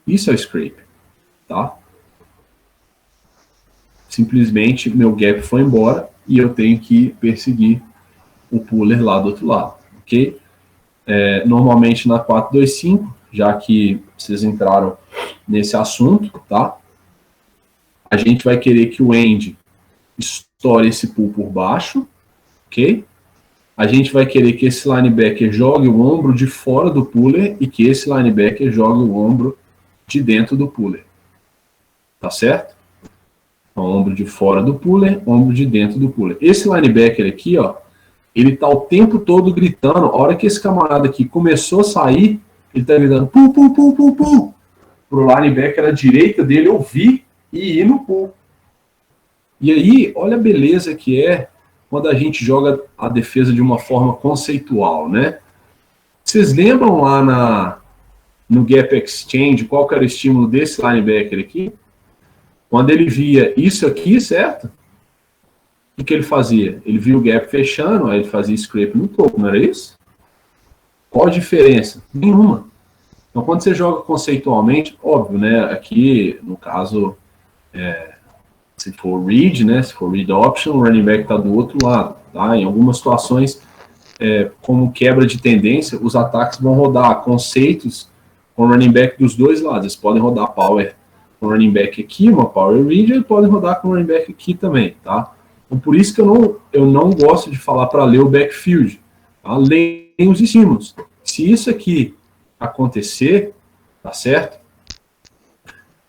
Isso é o scrape. Tá? Simplesmente, meu gap foi embora e eu tenho que perseguir o puller lá do outro lado. Ok? Normalmente na 4-2-5, já que vocês entraram nesse assunto, tá? A gente vai querer que o end estoure esse pull por baixo, ok? A gente vai querer que esse linebacker jogue o ombro de fora do puller e que esse linebacker jogue o ombro de dentro do puller. tá certo? Então, ombro de fora do puller, ombro de dentro do puller. Esse linebacker aqui, ó, ele tá o tempo todo gritando. A hora que esse camarada aqui começou a sair, ele tá gritando pull, pull, pull, pull, pull, pro linebacker à direita dele ouvir e ir no pull. E aí, olha a beleza que é quando a gente joga a defesa de uma forma conceitual, né? Vocês lembram lá no Gap Exchange qual que era o estímulo desse linebacker aqui? Quando ele via isso aqui, certo? O que ele fazia? Ele via o gap fechando, aí ele fazia scrape no topo, não era isso? Qual a diferença? Nenhuma. Então, quando você joga conceitualmente, óbvio, né? Aqui, no caso, se for read, né? Se for read option, o running back está do outro lado, tá? Em algumas situações, como quebra de tendência, os ataques vão rodar conceitos com o running back dos dois lados. Eles podem rodar power com o running back aqui, uma power read, e podem rodar com o running back aqui também, tá? Então, por isso que eu não gosto de falar para ler o backfield. Tá? Leem os estímulos. Se isso aqui acontecer, tá certo?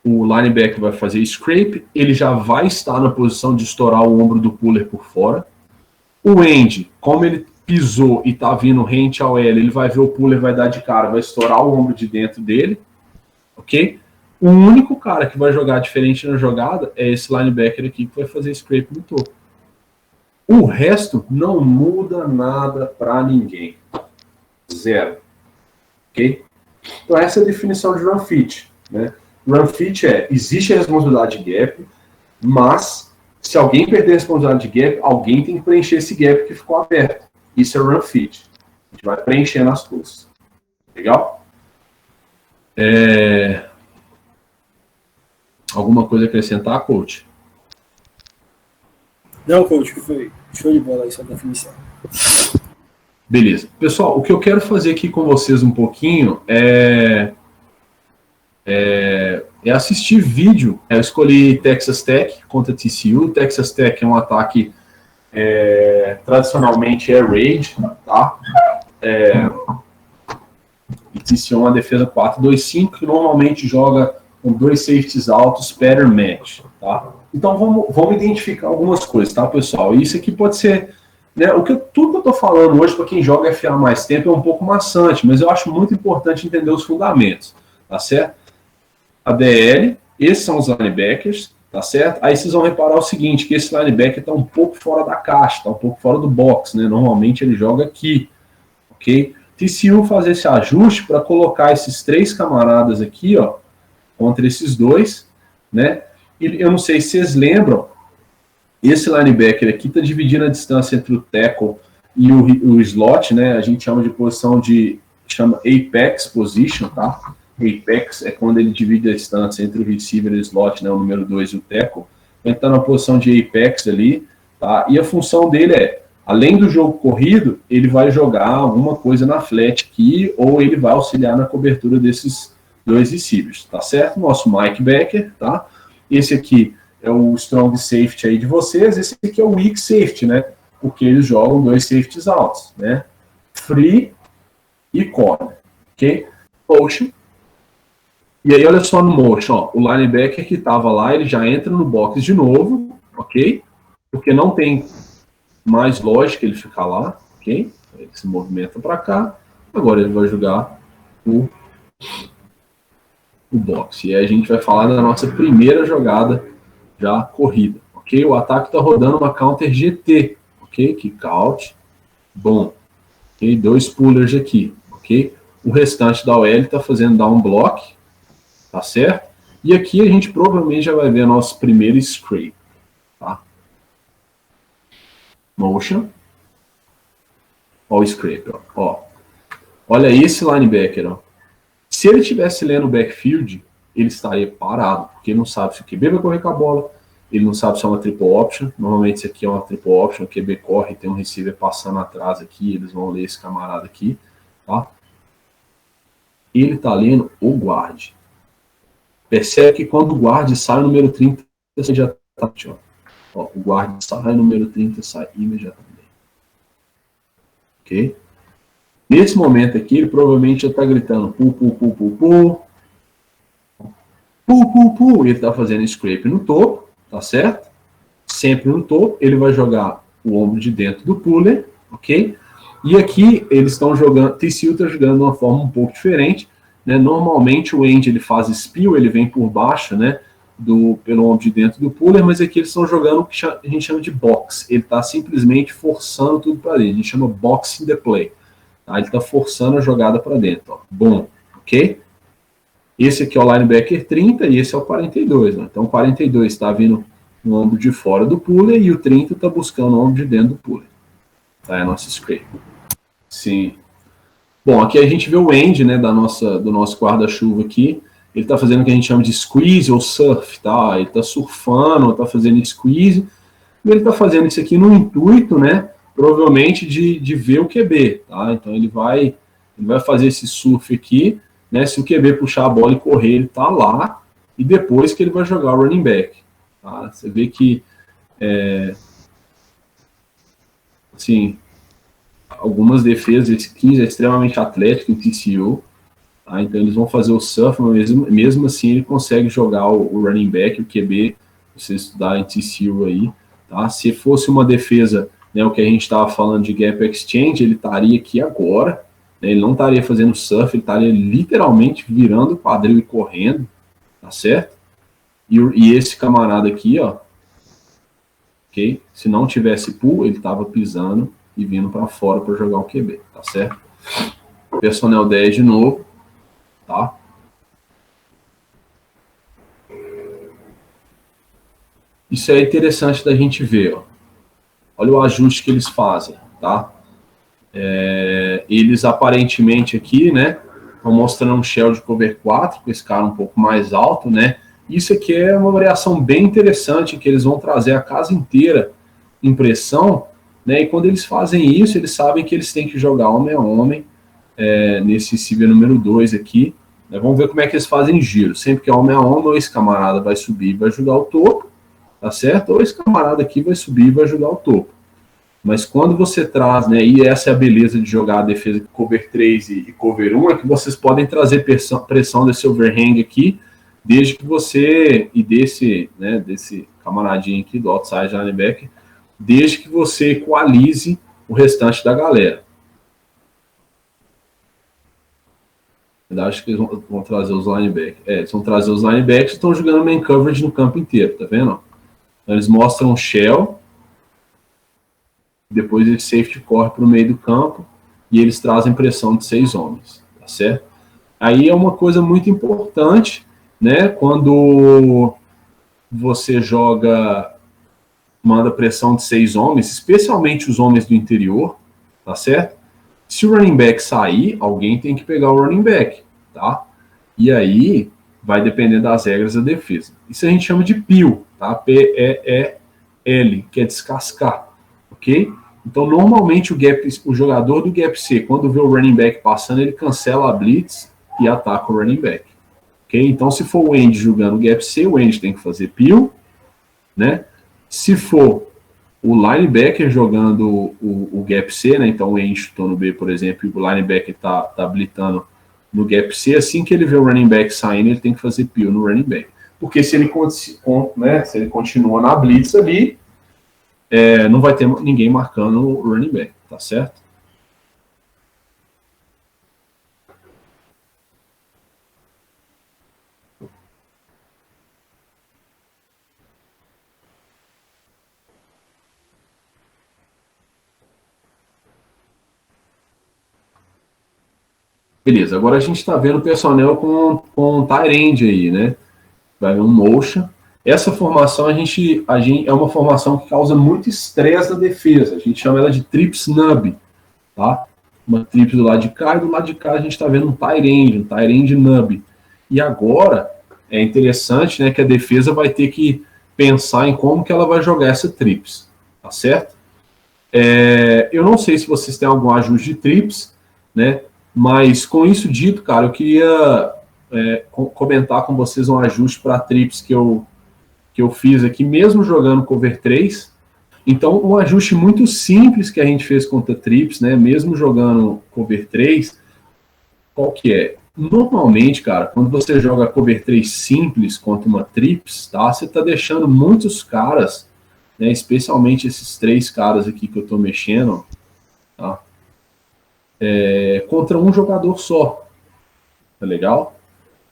O linebacker vai fazer scrape, ele já vai estar na posição de estourar o ombro do puller por fora. O end, como ele pisou e tá vindo rente ao L, ele vai ver o puller, vai dar de cara, vai estourar o ombro de dentro dele, ok? O único cara que vai jogar diferente na jogada é esse linebacker aqui que vai fazer scrape no topo. O resto não muda nada para ninguém. Zero. Ok? Então essa é a definição de run fit, né? Run fit existe a responsabilidade de gap, mas se alguém perder a responsabilidade de gap, alguém tem que preencher esse gap que ficou aberto. Isso é run fit. A gente vai preenchendo as coisas. Legal? Alguma coisa a acrescentar, coach? Não, coach, que foi show de bola essa definição. Beleza. Pessoal, o que eu quero fazer aqui com vocês um pouquinho é assistir vídeo. Eu escolhi Texas Tech contra TCU. Texas Tech é um ataque tradicionalmente air raid, tá? E TCU é uma defesa 4-2-5 que normalmente joga com 2 safeties altos, pattern match, tá? Então vamos identificar algumas coisas, tá, pessoal? Isso aqui pode ser, né, tudo que eu tô falando hoje para quem joga FA mais tempo é um pouco maçante, mas eu acho muito importante entender os fundamentos, tá certo? A DL, esses são os linebackers, tá certo? Aí vocês vão reparar o seguinte, que esse linebacker está um pouco fora da caixa, está um pouco fora do box, né? Normalmente ele joga aqui, ok? TCU fazer esse ajuste para colocar esses 3 camaradas aqui, ó, contra esses 2, né? E eu não sei se vocês lembram, esse linebacker aqui está dividindo a distância entre o tackle e o slot, né? A gente chama de posição chama apex position, tá? Apex é quando ele divide a distância entre o receiver e o slot, né? O número 2 e o tackle. Ele está na posição de apex ali, tá? E a função dele além do jogo corrido, ele vai jogar alguma coisa na flat aqui, ou ele vai auxiliar na cobertura desses 2 receivers, tá certo? Nosso Mike Becker, tá? Esse aqui é o strong safety aí de vocês, esse aqui é o weak safety, né? Porque eles jogam 2 safeties altos, né? Free e corner, ok? Motion. E aí, olha só no motion, ó, o linebacker que estava lá, ele já entra no box de novo, ok? Porque não tem mais lógica ele ficar lá, ok? Ele se movimenta para cá, agora ele vai jogar o box. E aí a gente vai falar da nossa primeira jogada já corrida, ok? O ataque está rodando uma counter GT, ok? Kick out, bom, ok? 2 pullers aqui, ok? O restante da OL está fazendo down block, tá certo? E aqui a gente provavelmente já vai ver nosso primeiro scrape, tá? Motion. Ó o scrape, ó. Olha esse linebacker, ó. Se ele tivesse lendo o backfield, ele estaria parado, porque ele não sabe se o QB vai correr com a bola, ele não sabe se é uma triple option, normalmente isso aqui é uma triple option, o QB corre, tem um receiver passando atrás aqui, eles vão ler esse camarada aqui, tá? Ele tá lendo o guard. Percebe que quando o guard sai o número 30, você já tá, ó, o guard sai, o número 30 sai imediatamente. Ok? Nesse momento aqui, ele provavelmente já está gritando pull, pull, pull, pull, pull. ele está fazendo scrape no topo, tá certo? Sempre no topo, ele vai jogar o ombro de dentro do puller, ok? E aqui eles estão jogando, TCU está jogando de uma forma um pouco diferente, né? Normalmente o end ele faz spill, ele vem por baixo, né? Pelo ombro de dentro do puller, mas aqui eles estão jogando o que a gente chama de box. Ele está simplesmente forçando tudo para dentro. A gente chama boxing the play. Tá? Ele está forçando a jogada para dentro. Ó. Bom, ok? Esse aqui é o linebacker 30 e esse é o 42. Né? Então o 42 está vindo no ombro de fora do puller e o 30 está buscando o ombro de dentro do puller. Tá? É a nossa scrape. Sim. Bom, aqui a gente vê o end, né, do nosso guarda-chuva aqui. Ele está fazendo o que a gente chama de squeeze ou surf, tá? Ele está surfando, está fazendo squeeze. E ele está fazendo isso aqui no intuito, né, provavelmente de ver o QB, tá? Então ele vai fazer esse surf aqui, né? Se o QB puxar a bola e correr, ele está lá. E depois que ele vai jogar o running back. Tá? Você vê que, assim, algumas defesas, esse 15 é extremamente atlético em TCU, tá? Então eles vão fazer o surf, mas mesmo assim ele consegue jogar o running back, o QB, você estudar em TCU aí, tá? Se fosse uma defesa, né, o que a gente estava falando de gap exchange, ele estaria aqui agora, né, ele não estaria fazendo surf, ele estaria literalmente virando o quadril e correndo, tá certo? E esse camarada aqui, ó, ok? Se não tivesse pull, ele estava pisando e vindo para fora para jogar o QB, tá certo? Personnel 10 de novo, tá? Isso é interessante da gente ver, ó. Olha o ajuste que eles fazem, tá? Eles aparentemente aqui, né, estão mostrando um shell de cover 4, com esse cara um pouco mais alto, né? Isso aqui é uma variação bem interessante, que eles vão trazer a casa inteira em pressão, né? E quando eles fazem isso, eles sabem que eles têm que jogar homem a homem, nesse CIB número 2 aqui, né? Vamos ver como é que eles fazem giro. Sempre que é homem a homem, ou esse camarada vai subir e vai ajudar o topo, tá certo? Ou esse camarada aqui vai subir e vai ajudar o topo. Mas quando você traz, né, e essa é a beleza de jogar a defesa cover 3 e cover 1, é que vocês podem trazer pressão desse overhang aqui, desde que você, e desse camaradinho aqui do outside linebacker, desde que você equalize o restante da galera. Eu acho que eles vão trazer os linebackers. Eles vão trazer os linebackers e estão jogando main coverage no campo inteiro, tá vendo? Então, eles mostram o shell, depois esse safety corre para o meio do campo e eles trazem pressão de 6 homens, tá certo? Aí é uma coisa muito importante, né? Quando você manda pressão de 6 homens, especialmente os homens do interior, tá certo? Se o running back sair, alguém tem que pegar o running back, tá? E aí vai depender das regras da defesa. Isso a gente chama de peel, tá? P-E-E-L, que é descascar, ok? Então, normalmente o jogador do gap C, quando vê o running back passando, ele cancela a blitz e ataca o running back, ok? Então, se for o end jogando o gap C, o end tem que fazer peel, né? Se for o linebacker jogando o gap C, né? Então o end chutou no B, por exemplo, e o linebacker tá blitando no gap C, assim que ele vê o running back saindo, ele tem que fazer peel no running back. Porque se ele continua na blitz ali, não vai ter ninguém marcando o running back, tá certo? Beleza, agora a gente está vendo o personnel com tight end aí, né? Vai ver um motion. Essa formação é uma formação que causa muito estresse na defesa. A gente chama ela de trips nub, tá? Uma trips do lado de cá e do lado de cá a gente está vendo um tight end nub. E agora é interessante, né, que a defesa vai ter que pensar em como que ela vai jogar essa trips, tá certo? Eu não sei se vocês têm algum ajuste de trips, né? Mas com isso dito, cara, eu queria comentar com vocês um ajuste para trips que eu fiz aqui, mesmo jogando cover 3. Então, um ajuste muito simples que a gente fez contra trips, né, mesmo jogando cover 3, qual que é? Normalmente, cara, quando você joga cover 3 simples contra uma trips, tá? Você tá deixando muitos caras, né? Especialmente esses 3 caras aqui que eu tô mexendo, tá? Contra um jogador só. Tá legal?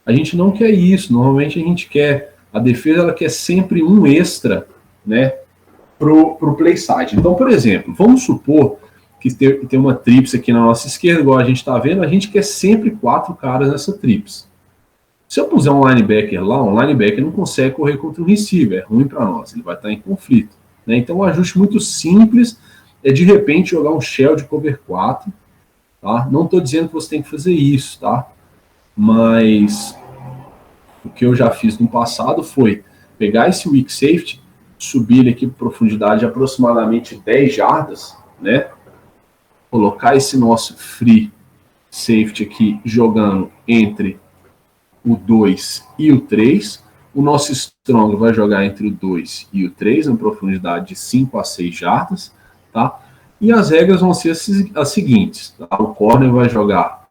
A gente não quer isso. Normalmente a gente quer... A defesa, ela quer sempre um extra, né? Pro play side. Então, por exemplo, vamos supor que tem uma trips aqui na nossa esquerda, igual a gente está vendo, a gente quer sempre 4 caras nessa trips. Se eu puser um linebacker lá, um linebacker não consegue correr contra um receiver, é ruim para nós, ele vai estar em conflito. Né? Então, um ajuste muito simples é, de repente, jogar um shell de cover 4. Tá? Não estou dizendo que você tem que fazer isso, tá? Mas o que eu já fiz no passado foi pegar esse weak safety, subir ele aqui para profundidade de aproximadamente 10 jardas, né? Colocar esse nosso free safety aqui jogando entre o 2 e o 3. O nosso strong vai jogar entre o 2 e o 3, em profundidade de 5 a 6 jardas, tá? E as regras vão ser as seguintes, tá? O corner vai jogar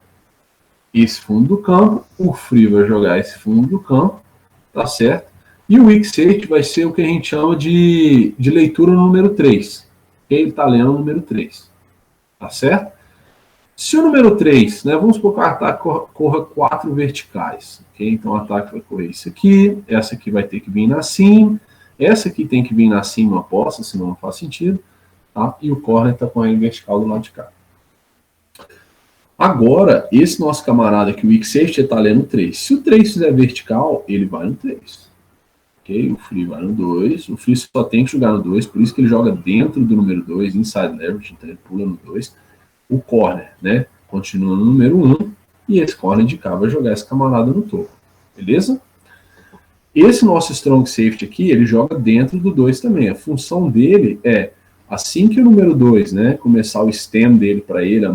esse fundo do campo, o free vai jogar esse fundo do campo, tá certo? E o weak safety vai ser o que a gente chama de leitura número 3. Ele está lendo o número 3. Tá certo? Se o número 3, né, vamos supor que o ataque corra 4 verticais. Okay? Então o ataque vai correr isso aqui, essa aqui vai ter que vir na cima, essa aqui tem que vir na cima oposta, senão não faz sentido. Tá? E o corner está correndo vertical do lado de cá. Agora, esse nosso camarada aqui, o weak safety, está lendo 3. Se o 3 fizer vertical, ele vai no 3. Okay? O free vai no 2. O free só tem que jogar no 2, por isso que ele joga dentro do número 2, inside leverage, então ele pula no 2. O corner, né, continua no número 1, e esse corner de cá vai jogar esse camarada no topo. Beleza? Esse nosso strong safety aqui, ele joga dentro do 2 também. A função dele é, assim que o número 2, né, começar o stem dele para ele,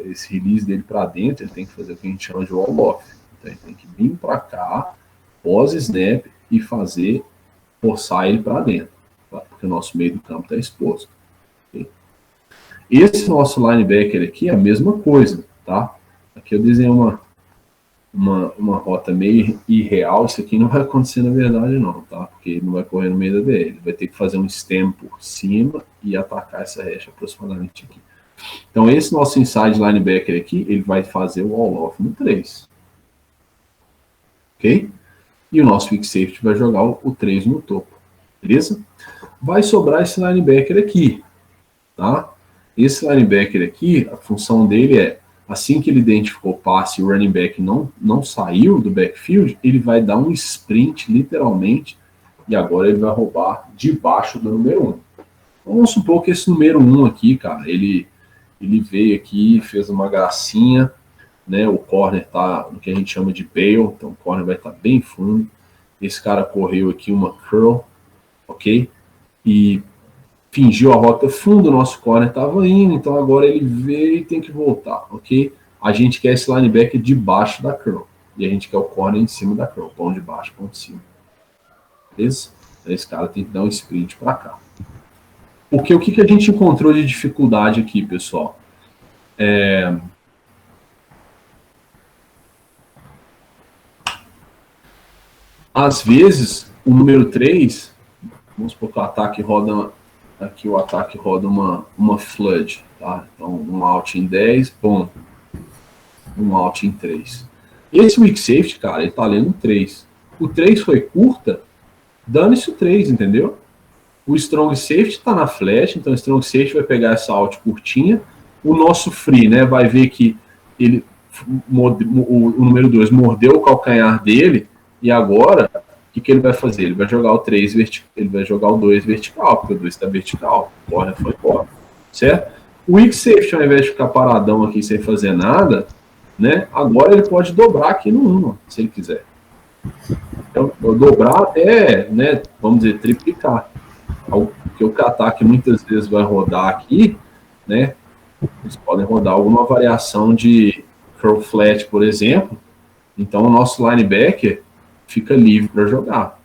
esse release dele para dentro, ele tem que fazer o que a gente chama de roll-off. Então ele tem que vir para cá, pós-snap, e forçar ele para dentro, tá? Porque o nosso meio do campo está exposto. Okay? Esse nosso linebacker aqui é a mesma coisa, tá? Aqui eu desenhei uma rota meio irreal, isso aqui não vai acontecer na verdade não, tá? Porque ele não vai correr no meio da DL, ele vai ter que fazer um stem por cima e atacar essa hash aproximadamente aqui. Então esse nosso inside linebacker aqui, ele vai fazer o all-off no 3. Ok? E o nosso weak safety vai jogar o 3 no topo. Beleza? Vai sobrar esse linebacker aqui. Tá? Esse linebacker aqui, a função dele é, assim que ele identificou o passe e o running back não saiu do backfield, ele vai dar um sprint, literalmente, e agora ele vai roubar debaixo do número 1. Vamos supor que esse número 1 aqui, cara, ele veio aqui, fez uma gracinha, né, o corner está no que a gente chama de bail, então o corner vai estar bem fundo. Esse cara correu aqui uma curl, ok? E fingiu a rota fundo, o nosso corner estava indo, então agora ele veio e tem que voltar, ok? A gente quer esse linebacker debaixo da curl, e a gente quer o corner em cima da curl, pão de baixo, pão de cima. Beleza? Então esse cara tem que dar um sprint para cá. Porque o que a gente encontrou de dificuldade aqui, pessoal? Às vezes, o número 3, vamos supor que o ataque roda, aqui o ataque roda uma flood, tá? Então, um out em 10, bom, um out em 3. Esse weak safety, cara, ele tá lendo 3. O 3 foi curta, dane-se o 3, entendeu? O strong safety tá na flash, então o strong safety vai pegar essa out curtinha. O nosso free, né, vai ver que ele, o número 2 mordeu o calcanhar dele. E agora, o que ele vai fazer? Ele vai jogar o 3 vertical, ele vai jogar o 2 vertical, porque o 2 está vertical, o corner foi fora, certo? O weak safety, ao invés de ficar paradão aqui sem fazer nada, né, agora ele pode dobrar aqui no 1, se ele quiser. Então, dobrar até, né, vamos dizer, triplicar. Porque o ataque muitas vezes vai rodar aqui, né, eles podem rodar alguma variação de curl flat, por exemplo. Então o nosso linebacker fica livre para jogar.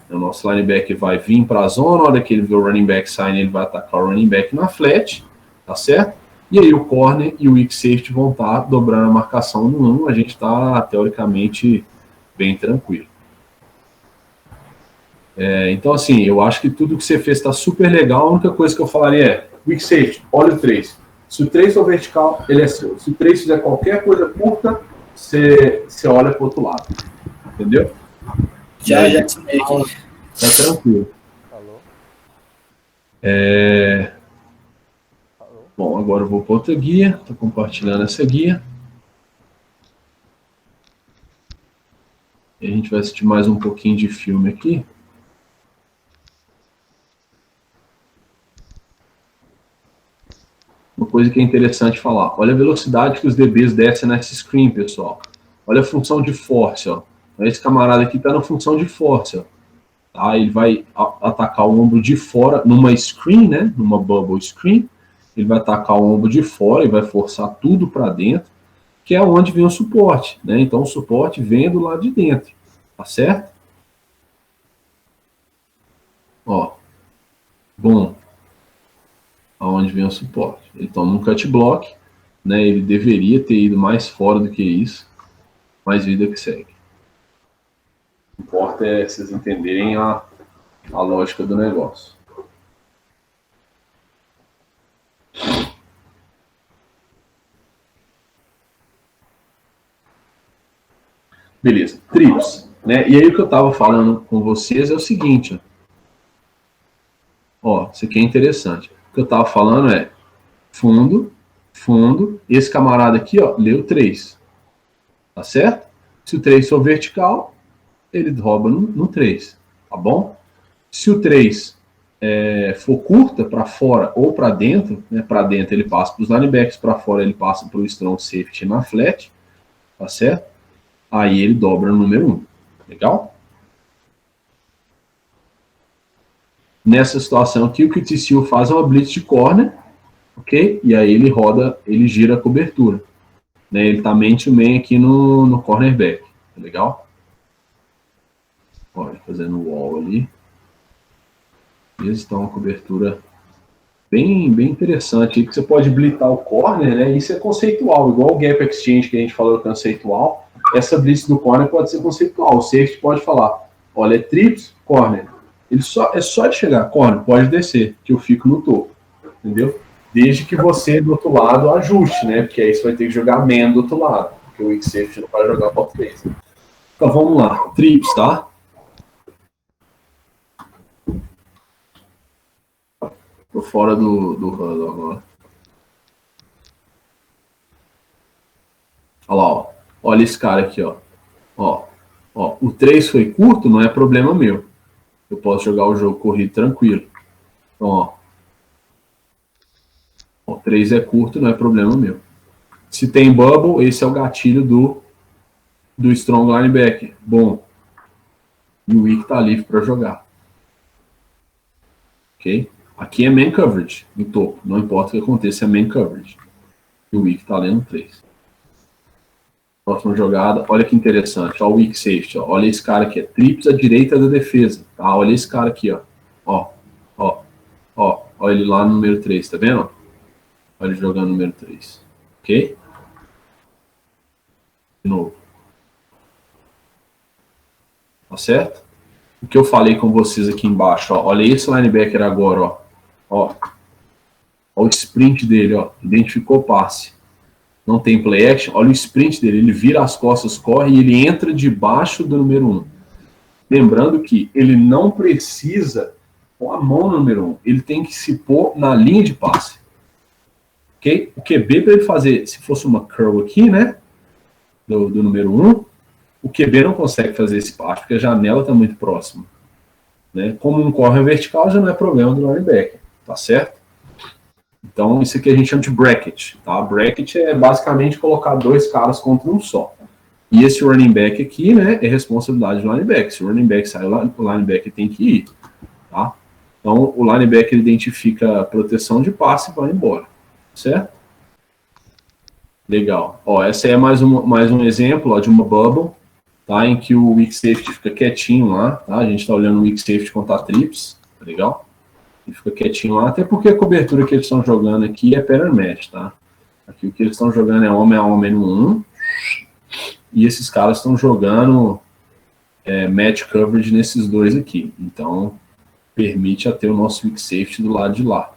O nosso linebacker vai vir para a zona, a hora que ele vê o running back saindo, ele vai atacar o running back na flat, tá certo? E aí o corner e o weak safety vão estar dobrando a marcação no 1, a gente está, teoricamente, bem tranquilo. Então, assim, eu acho que tudo que você fez está super legal. A única coisa que eu falaria é, weak safety, olha o 3. Se o 3 for vertical, ele é seu. Se o 3 fizer qualquer coisa curta, você olha para o outro lado. Entendeu? Já ensinei aqui. Tá tranquilo. Alô? Bom, agora eu vou para outra guia. Estou compartilhando essa guia. E a gente vai assistir mais um pouquinho de filme aqui. Uma coisa que é interessante falar. Olha a velocidade que os DBs descem nessa screen, pessoal. Olha a função de force, ó. Esse camarada aqui está na função de force, ó. Tá? Ele vai atacar o ombro de fora numa screen, né? Numa bubble screen. Ele vai atacar o ombro de fora e vai forçar tudo para dentro, que é onde vem o suporte, né? Então o suporte vem do lado de dentro, tá certo? Ó, bom, aonde vem o suporte? Ele toma um cut block, né? Ele deveria ter ido mais fora do que isso, mas vida que segue. O que importa é vocês entenderem a lógica do negócio. Beleza, trips, né? E aí o que eu estava falando com vocês é o seguinte, ó, isso aqui é interessante. O que eu estava falando é fundo, esse camarada aqui, ó, leu 3, tá certo? Se o 3 for vertical, ele rouba no 3, tá bom? Se o 3 for curta, para fora ou para dentro, né? Para dentro ele passa para os linebackers, para fora ele passa para o strong safety na flat, tá certo? Aí ele dobra no número 1. Legal? Nessa situação aqui, o que o TCU faz é uma blitz de corner, ok? E aí ele roda, ele gira a cobertura. Né? Ele tá man-to-man aqui no cornerback. Legal? Olha, fazendo o wall ali. Eles estão uma cobertura bem interessante. Aí que você pode blitzar o corner, né? Isso é conceitual, igual o gap exchange que a gente falou conceitual. Essa blitz do corner pode ser conceitual. O safety pode falar, olha, é trips, corner. É só de chegar, corner, pode descer, que eu fico no topo. Entendeu? Desde que você, do outro lado, ajuste, né? Porque aí você vai ter que jogar man do outro lado. Porque o weak safety não vai jogar para 3. Então vamos lá. Trips, tá? Tô fora do huddle agora. Olha lá, ó. Olha esse cara aqui, ó. Ó, o 3 foi curto, não é problema meu. Eu posso jogar o jogo corrido tranquilo. Então, ó. O 3 é curto, não é problema meu. Se tem bubble, esse é o gatilho do strong linebacker. Bom. E o weak tá livre para jogar. Ok? Aqui é man coverage, no topo. Não importa o que aconteça, é man coverage. E o weak tá lendo 3. Próxima jogada, olha que interessante, ó, o weak safety, ó, olha esse cara aqui, é trips à direita da defesa, tá? Olha esse cara aqui, ó, olha ele lá no número 3, tá vendo? Olha ele jogando no número 3, ok? De novo. Tá certo? O que eu falei com vocês aqui embaixo, ó, olha esse linebacker agora, ó, o sprint dele, ó, identificou o passe. Não tem play action, olha o sprint dele, ele vira as costas, corre e ele entra debaixo do número 1. Lembrando que ele não precisa pôr a mão no número 1, ele tem que se pôr na linha de passe. Ok? O QB para ele fazer, se fosse uma curl aqui, né, do número 1, o QB não consegue fazer esse passe, porque a janela está muito próxima. Né? Como um corner vertical já não é problema do linebacker, tá certo? Então, isso aqui a gente chama de bracket, tá? Bracket é basicamente colocar 2 caras contra um só. E esse running back aqui, né, é responsabilidade do linebacker. Se o running back sai, o linebacker tem que ir, tá? Então, o linebacker identifica a proteção de passe e vai embora, certo? Legal. Ó, essa é mais um exemplo, ó, de uma bubble, tá? Em que o weak safety fica quietinho lá, tá? A gente está olhando o weak safety contra trips, tá legal? E fica quietinho lá, até porque a cobertura que eles estão jogando aqui é pattern match, tá? Aqui o que eles estão jogando é homem a homem no 1. E esses caras estão jogando match coverage nesses dois aqui. Então, permite até o nosso weak safety do lado de lá.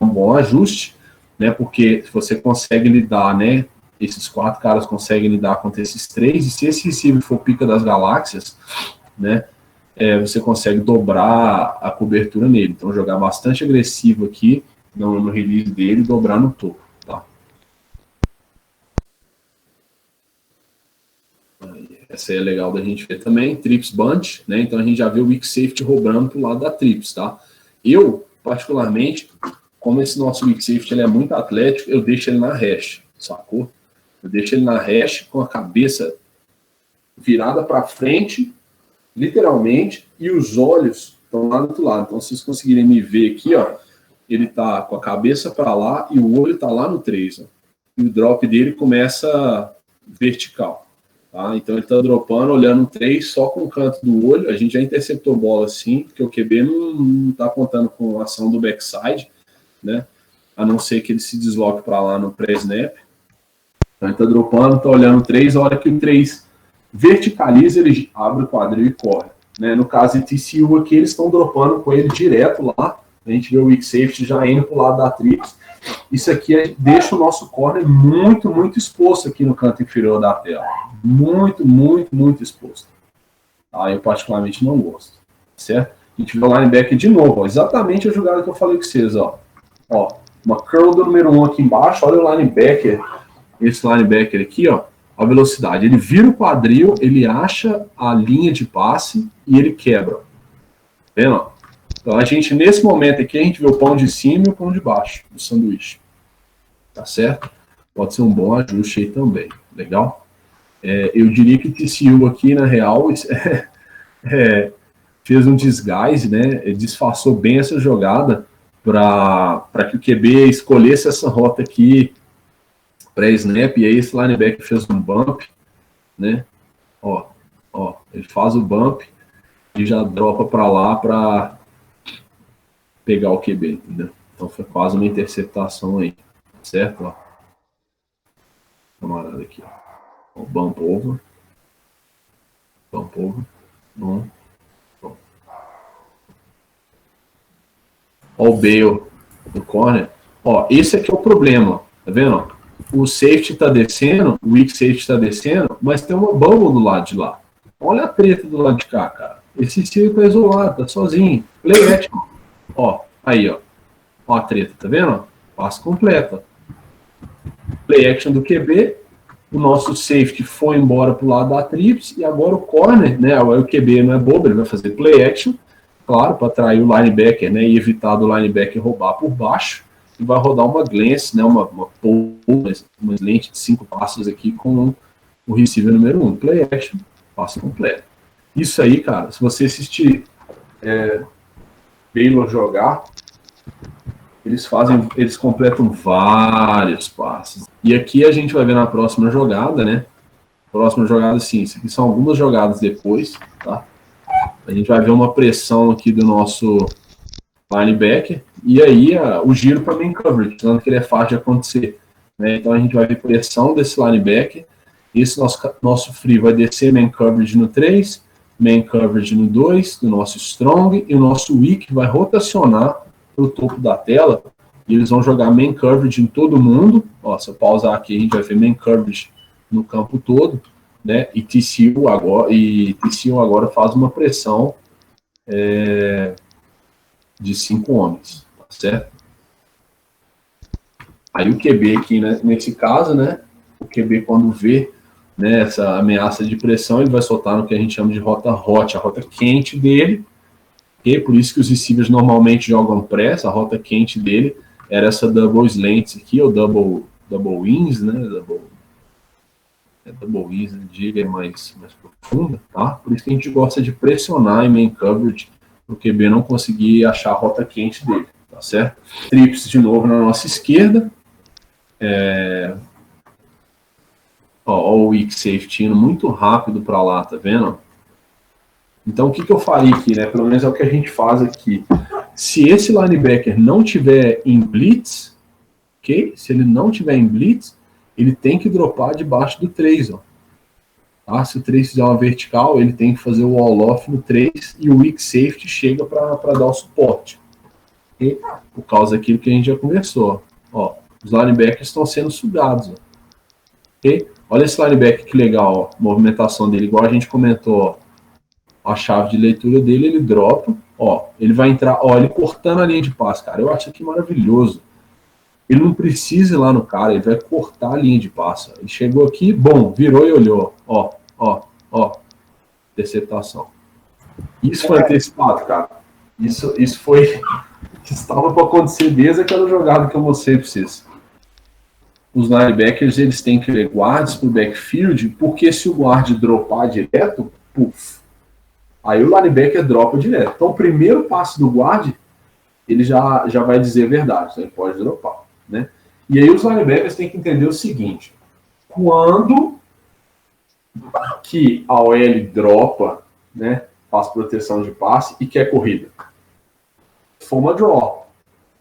Um bom ajuste, né? Porque você consegue lidar, né? Esses 4 caras conseguem lidar contra esses 3. E se esse receiver for pica das galáxias, né? Você consegue dobrar a cobertura nele. Então, jogar bastante agressivo aqui no release dele e dobrar no topo. Tá? Essa aí é legal da gente ver também. Trips bunch, né? Então, a gente já vê o weak safety roubando pro lado da trips, tá? Eu, particularmente, como esse nosso weak safety ele é muito atlético, eu deixo ele na hash, sacou? Eu deixo ele na hash com a cabeça virada para frente, literalmente, e os olhos estão lá do outro lado. Então, se vocês conseguirem me ver aqui, ó, ele tá com a cabeça para lá e o olho tá lá no 3. Ó. E o drop dele começa vertical. Tá? Então, ele tá dropando, olhando o 3 só com o canto do olho. A gente já interceptou bola assim, porque o QB não tá contando com a ação do backside, né? A não ser que ele se desloque para lá no pré-snap. Então, ele tá dropando, tá olhando o 3, a hora que o 3 verticaliza, ele abre o quadril e corre. Né? No caso de TCU aqui, eles estão dropando com ele direto lá. A gente vê o weak safety já indo para o lado da trips. Isso aqui deixa o nosso corner muito, muito exposto aqui no canto inferior da tela. Muito, muito, muito exposto. Tá? Eu particularmente não gosto. Certo? A gente vê o linebacker de novo. Ó, exatamente a jogada que eu falei com vocês. Ó, uma curl do número 1 aqui embaixo. Olha o linebacker. Esse linebacker aqui, ó. A velocidade. Ele vira o quadril, ele acha a linha de passe e ele quebra. Tá vendo? Então, a gente, nesse momento aqui, a gente vê o pão de cima e o pão de baixo do sanduíche. Tá certo? Pode ser um bom ajuste aí também. Legal? Eu diria que o TCU aqui, na real, fez um disguise, né? Ele disfarçou bem essa jogada para que o QB escolhesse essa rota aqui pré-snap, e aí esse linebacker fez um bump, né? Ó, ele faz o bump e já dropa para lá para pegar o QB, entendeu? Então foi quase uma interceptação aí, certo? Ó. Camarada aqui, ó. Bump over. Bom. Ó o Bale do corner. Ó, esse aqui é o problema, tá vendo? O safety tá descendo, o weak safety tá descendo, mas tem uma bubble do lado de lá. Olha a treta do lado de cá, cara. Esse Steve tá isolado, tá sozinho. Play action. Ó, aí, ó. Ó a treta, tá vendo? Passe completo. Play action do QB. O nosso safety foi embora pro lado da trips e agora o corner, né? O QB não é bobo, ele vai fazer play action, claro, para atrair o linebacker, né? E evitar do linebacker roubar por baixo. E vai rodar uma glance, né? Uma lente de 5 passos aqui com o receiver número 1. Play action, passo completo. Isso aí, cara, se você assistir Baylor jogar, eles completam vários passos. E aqui a gente vai ver na próxima jogada, né? Próxima jogada, sim. Isso aqui são algumas jogadas depois, tá? A gente vai ver uma pressão aqui do nosso linebacker. E aí o giro para main coverage, tanto que ele é fácil de acontecer. Né? Então a gente vai ver pressão desse linebacker. Esse nosso free vai descer main coverage no 3, main coverage no 2, do nosso strong, e o nosso weak vai rotacionar para o topo da tela, e eles vão jogar main coverage em todo mundo. Ó, se eu pausar aqui, a gente vai ver main coverage no campo todo, né? E TCU agora faz uma pressão de 5 homens, tá certo? Aí o QB aqui, né, nesse caso, né? O QB quando vê, né, essa ameaça de pressão, ele vai soltar no que a gente chama de rota hot, a rota quente dele. E por isso que os receivers normalmente jogam press, a rota quente dele era essa double slants aqui, ou double wings, né? Double wings, diga, mais profunda, tá? Por isso que a gente gosta de pressionar em main coverage, para o QB não conseguir achar a rota quente dele, tá certo? Trips de novo na nossa esquerda. Ó, o weak safety indo muito rápido para lá, tá vendo? Então, o que eu faria aqui, né? Pelo menos é o que a gente faz aqui. Se esse linebacker não tiver em blitz, ok? Se ele não tiver em blitz, ele tem que dropar debaixo do 3, ó. Tá? Se o 3 fizer uma vertical, ele tem que fazer o wall-off no 3 e o weak safety chega para dar o suporte. Okay? Por causa daquilo que a gente já conversou. Ó, os linebackers estão sendo sugados. Ó. Okay? Olha esse linebacker que legal, ó, a movimentação dele, igual a gente comentou. Ó, a chave de leitura dele, ele dropa. Ó, ele vai entrar, ó, ele cortando a linha de passe, cara. Eu acho isso aqui maravilhoso. Ele não precisa ir lá no cara, ele vai cortar a linha de passe. Ele chegou aqui, bom, virou e olhou. Ó, interceptação. Isso foi antecipado, cara. Isso foi... Estava para acontecer desde aquela jogada que eu mostrei para vocês. Os linebackers, eles têm que ler guards para o backfield, porque se o guard dropar direto, puf, aí o linebacker dropa direto. Então, o primeiro passe do guard, ele já vai dizer a verdade, então ele pode dropar, né? E aí os linebackers têm que entender o seguinte: quando que a OL dropa, né, faz proteção de passe e quer corrida? For uma draw,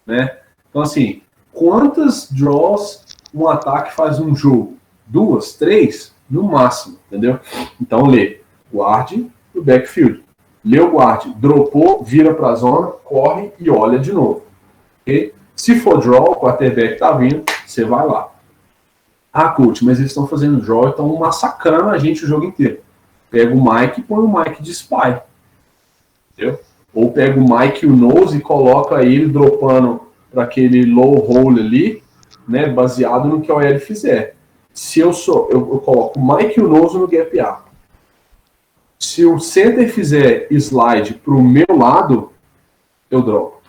né? Então, assim, quantas draws um ataque faz um jogo? 2, 3, no máximo, entendeu? Então, lê guard o backfield. Lê o guard, dropou, vira para a zona, corre e olha de novo. Okay? Se for draw, o quarterback tá vindo, você vai lá. Ah, coach, mas eles estão fazendo draw e estão massacrando a gente o jogo inteiro. Pega o Mike e põe o Mike de spy. Entendeu? Ou pega o Mike e o Nose e coloca ele dropando para aquele low hole ali, né, baseado no que a OL fizer. Se eu coloco o Mike e o Nose no gap A. Se o center fizer slide para o meu lado, eu dropo.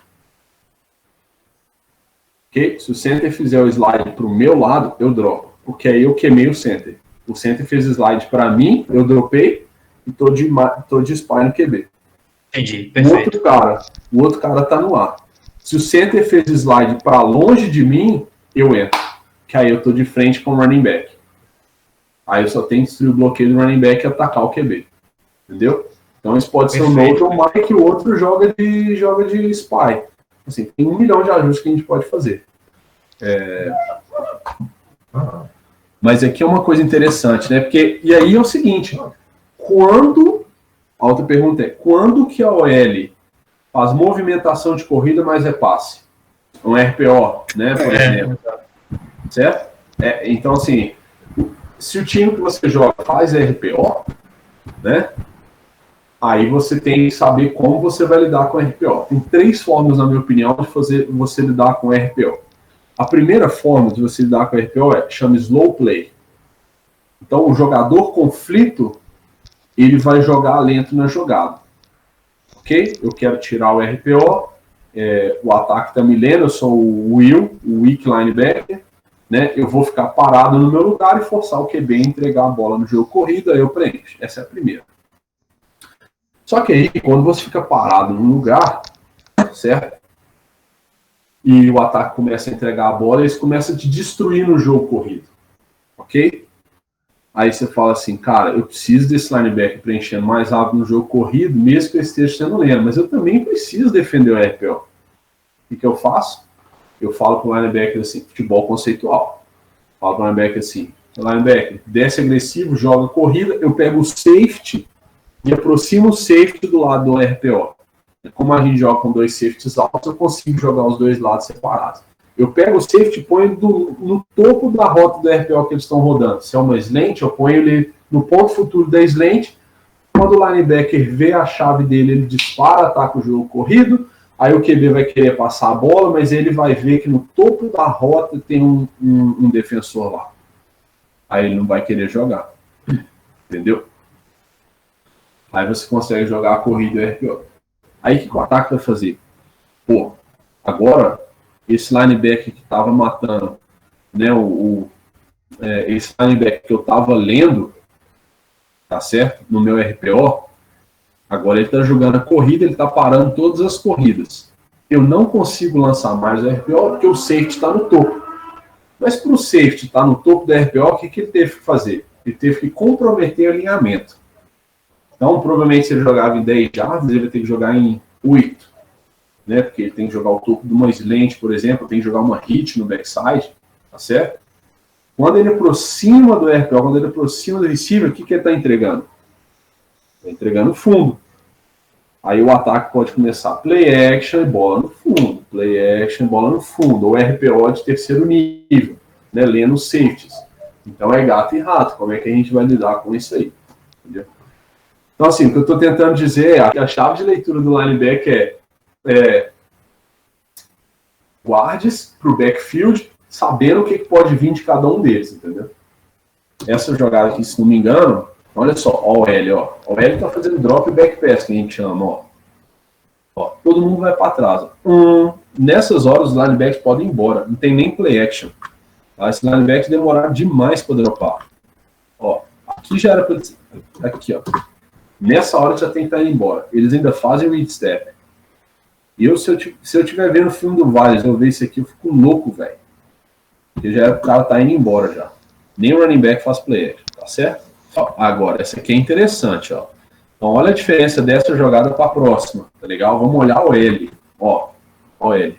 Okay? Se o center fizer o slide para o meu lado, eu dropo. Porque aí eu queimei o center. O center fez slide para mim, eu dropei e tô de spy no QB. Entendi, perfeito. O outro cara tá no ar. Se o center fez slide para longe de mim, eu entro. Que aí eu tô de frente com o running back. Aí eu só tenho que destruir o bloqueio do running back e atacar o QB. Entendeu? Então isso pode ser um node ou mais que o outro joga de spy. Assim, tem 1 milhão de ajustes que a gente pode fazer. Mas aqui é uma coisa interessante, né? Porque, e aí é o seguinte, a outra pergunta é, quando que a OL faz movimentação de corrida, mas é passe? Um RPO, né, por exemplo. Certo? Então, assim, se o time que você joga faz RPO, né, aí você tem que saber como você vai lidar com RPO. Tem 3 formas, na minha opinião, de fazer você lidar com RPO. A primeira forma de você lidar com RPO chama slow play. Então, o jogador conflito, ele vai jogar lento na jogada. Ok? Eu quero tirar o RPO, o ataque está me lendo, eu sou o Will, o weak linebacker, né? Eu vou ficar parado no meu lugar e forçar o QB a entregar a bola no jogo corrida, aí eu preencho. Essa é a primeira. Só que aí, quando você fica parado num lugar, certo? E o ataque começa a entregar a bola, eles começam a te destruir no jogo corrido. Ok? Aí você fala assim, cara, eu preciso desse linebacker preenchendo mais rápido no jogo corrido, mesmo que eu esteja sendo lento, mas eu também preciso defender o RPO. O que eu faço? Eu falo para o linebacker assim, futebol conceitual. Falo para o linebacker assim, linebacker, desce agressivo, joga corrida, eu pego o safety e aproximo o safety do lado do RPO. Como a gente joga com 2 safeties altos, eu consigo jogar os 2 lados separados. Eu pego o safety e ponho no topo da rota do RPO que eles estão rodando. Se é uma slant, eu ponho ele no ponto futuro da slant. Quando o linebacker vê a chave dele, ele dispara, ataca o jogo corrido. Aí o QB vai querer passar a bola, mas ele vai ver que no topo da rota tem um defensor lá. Aí ele não vai querer jogar. Entendeu? Aí você consegue jogar a corrida e o RPO. Aí o que o ataque vai fazer? Pô, agora esse linebacker que estava matando, né, esse linebacker que eu estava lendo, tá certo? No meu RPO, agora ele está jogando a corrida, ele está parando todas as corridas. Eu não consigo lançar mais o RPO porque o safety está no topo. Mas para o safety estar no topo do RPO, o que ele teve que fazer? Ele teve que comprometer o alinhamento. Então, provavelmente, se ele jogava em 10 jardas, ele vai ter que jogar em 8. né? Porque ele tem que jogar o topo de uma slant, por exemplo, tem que jogar uma hit no backside, tá certo? Quando ele aproxima do RPO, quando ele aproxima do receiver, o que ele está entregando? Está entregando fundo. Aí o ataque pode começar play action e bola no fundo, play action e bola no fundo, ou RPO de terceiro nível, né, lendo os safeties. Então é gato e rato, como é que a gente vai lidar com isso aí? Entendeu? Então assim, o que eu estou tentando dizer é que a chave de leitura do linebacker é guardes para o backfield, sabendo o que pode vir de cada um deles, entendeu? Essa jogada aqui, se não me engano, olha só, ó, o L, ó. O L tá fazendo drop e back pass, que a gente chama, ó. Ó, todo mundo vai para trás. Ó. Nessas horas, os linebackers podem ir embora. Não tem nem play action. Tá? Esses linebackers demoraram demais para dropar. Ó, aqui já era para... Aqui, ó. Nessa hora já tem que estar indo embora. Eles ainda fazem read step. E eu, se eu estiver vendo o filme do Valles, eu ver isso aqui, eu fico louco, velho. Porque já o cara tá indo embora já. Nem o running back faz play action, tá certo? Ó, agora, essa aqui é interessante, ó. Então, olha a diferença dessa jogada para a próxima, tá legal? Vamos olhar o L, ó. Ó o L.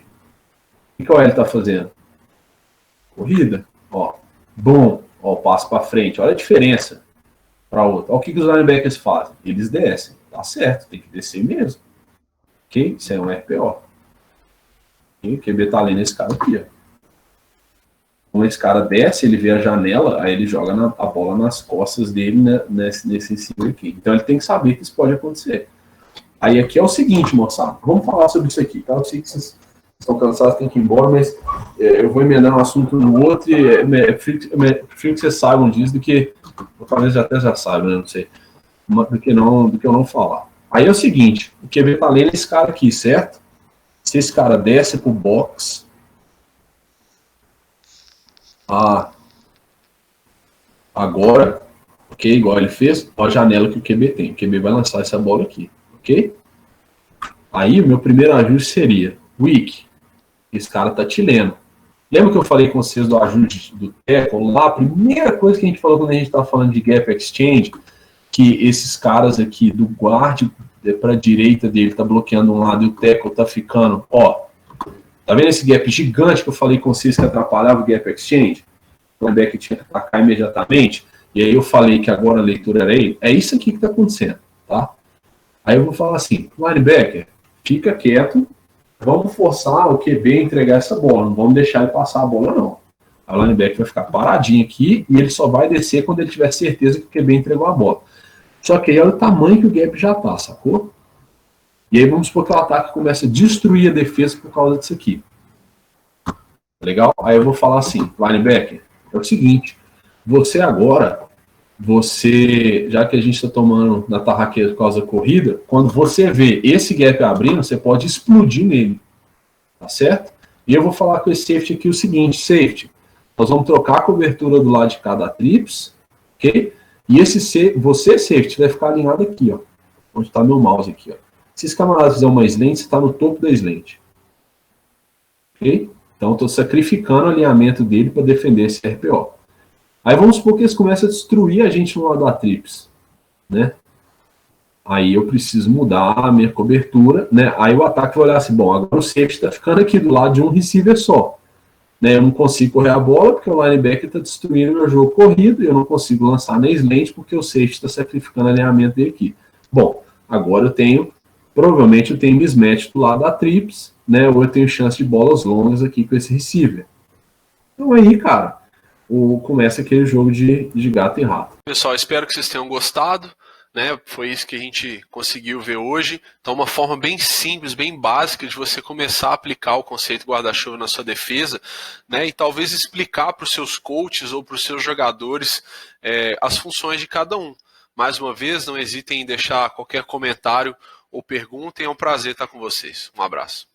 O que o L tá fazendo? Corrida, ó. Bom, ó, o passo para frente. Olha a diferença para outra. Olha o que os linebackers fazem. Eles descem. Tá certo, tem que descer mesmo. Ok? Isso é um RPO. E o QB tá ali nesse cara aqui, ó. Quando esse cara desce, ele vê a janela, aí ele joga a bola nas costas dele, né, nesse cima aqui. Então ele tem que saber que isso pode acontecer. Aí aqui é o seguinte, moçada, vamos falar sobre isso aqui, tá? Eu sei que vocês estão cansados, tem que ir embora, mas eu vou emendar um assunto no outro e prefiro que vocês saibam disso do que, talvez até já saibam, né, não sei, do que eu não falar. Aí é o seguinte, o QB tá lendo esse cara aqui, certo? Se esse cara desce pro box... agora, ok, igual ele fez, olha a janela que o QB tem. O QB vai lançar essa bola aqui, ok? Aí o meu primeiro ajuste seria, Wick, esse cara tá te lendo. Lembra que eu falei com vocês do ajuste do tackle lá? A primeira coisa que a gente falou quando a gente estava falando de gap exchange, que esses caras aqui do guard para a direita dele tá bloqueando um lado e o tackle tá ficando, ó. Tá vendo esse gap gigante que eu falei com vocês que atrapalhava o gap exchange? O linebacker tinha que atacar imediatamente. E aí eu falei que agora a leitura era ele. É isso aqui que está acontecendo, tá? Aí eu vou falar assim, linebacker, fica quieto, vamos forçar o QB a entregar essa bola, não vamos deixar ele passar a bola, não. Aí o linebacker vai ficar paradinho aqui e ele só vai descer quando ele tiver certeza que o QB entregou a bola. Só que aí olha o tamanho que o gap já tá, sacou? E aí vamos supor que o ataque começa a destruir a defesa por causa disso aqui. Legal? Aí eu vou falar assim, linebacker, é o seguinte, já que a gente está tomando na tarraqueira por causa da corrida, quando você vê esse gap abrindo, você pode explodir nele, tá certo? E eu vou falar com esse safety aqui o seguinte, safety, nós vamos trocar a cobertura do lado de cada trips, ok? E você, safety, vai ficar alinhado aqui, ó, onde está meu mouse aqui, ó. Se esse camarada fizer uma slant, você está no topo da slant. Ok? Então, estou sacrificando o alinhamento dele para defender esse RPO. Aí vamos supor que eles começam a destruir a gente no lado da trips. Né? Aí eu preciso mudar a minha cobertura. Né? Aí o ataque vai olhar assim, bom, agora o safety está ficando aqui do lado de um receiver só. Né? Eu não consigo correr a bola porque o linebacker está destruindo o meu jogo corrido e eu não consigo lançar na slant porque o safety está sacrificando o alinhamento dele aqui. Bom, agora provavelmente eu tenho mismatch do lado da trips, né? Ou eu tenho chance de bolas longas aqui com esse receiver. Então aí, cara, começa aquele jogo de gato e rato. Pessoal, espero que vocês tenham gostado. Né? Foi isso que a gente conseguiu ver hoje. Então, uma forma bem simples, bem básica de você começar a aplicar o conceito guarda-chuva na sua defesa, né? E talvez explicar para os seus coaches ou para os seus jogadores as funções de cada um. Mais uma vez, não hesitem em deixar qualquer comentário ou pergunta. É um prazer estar com vocês. Um abraço.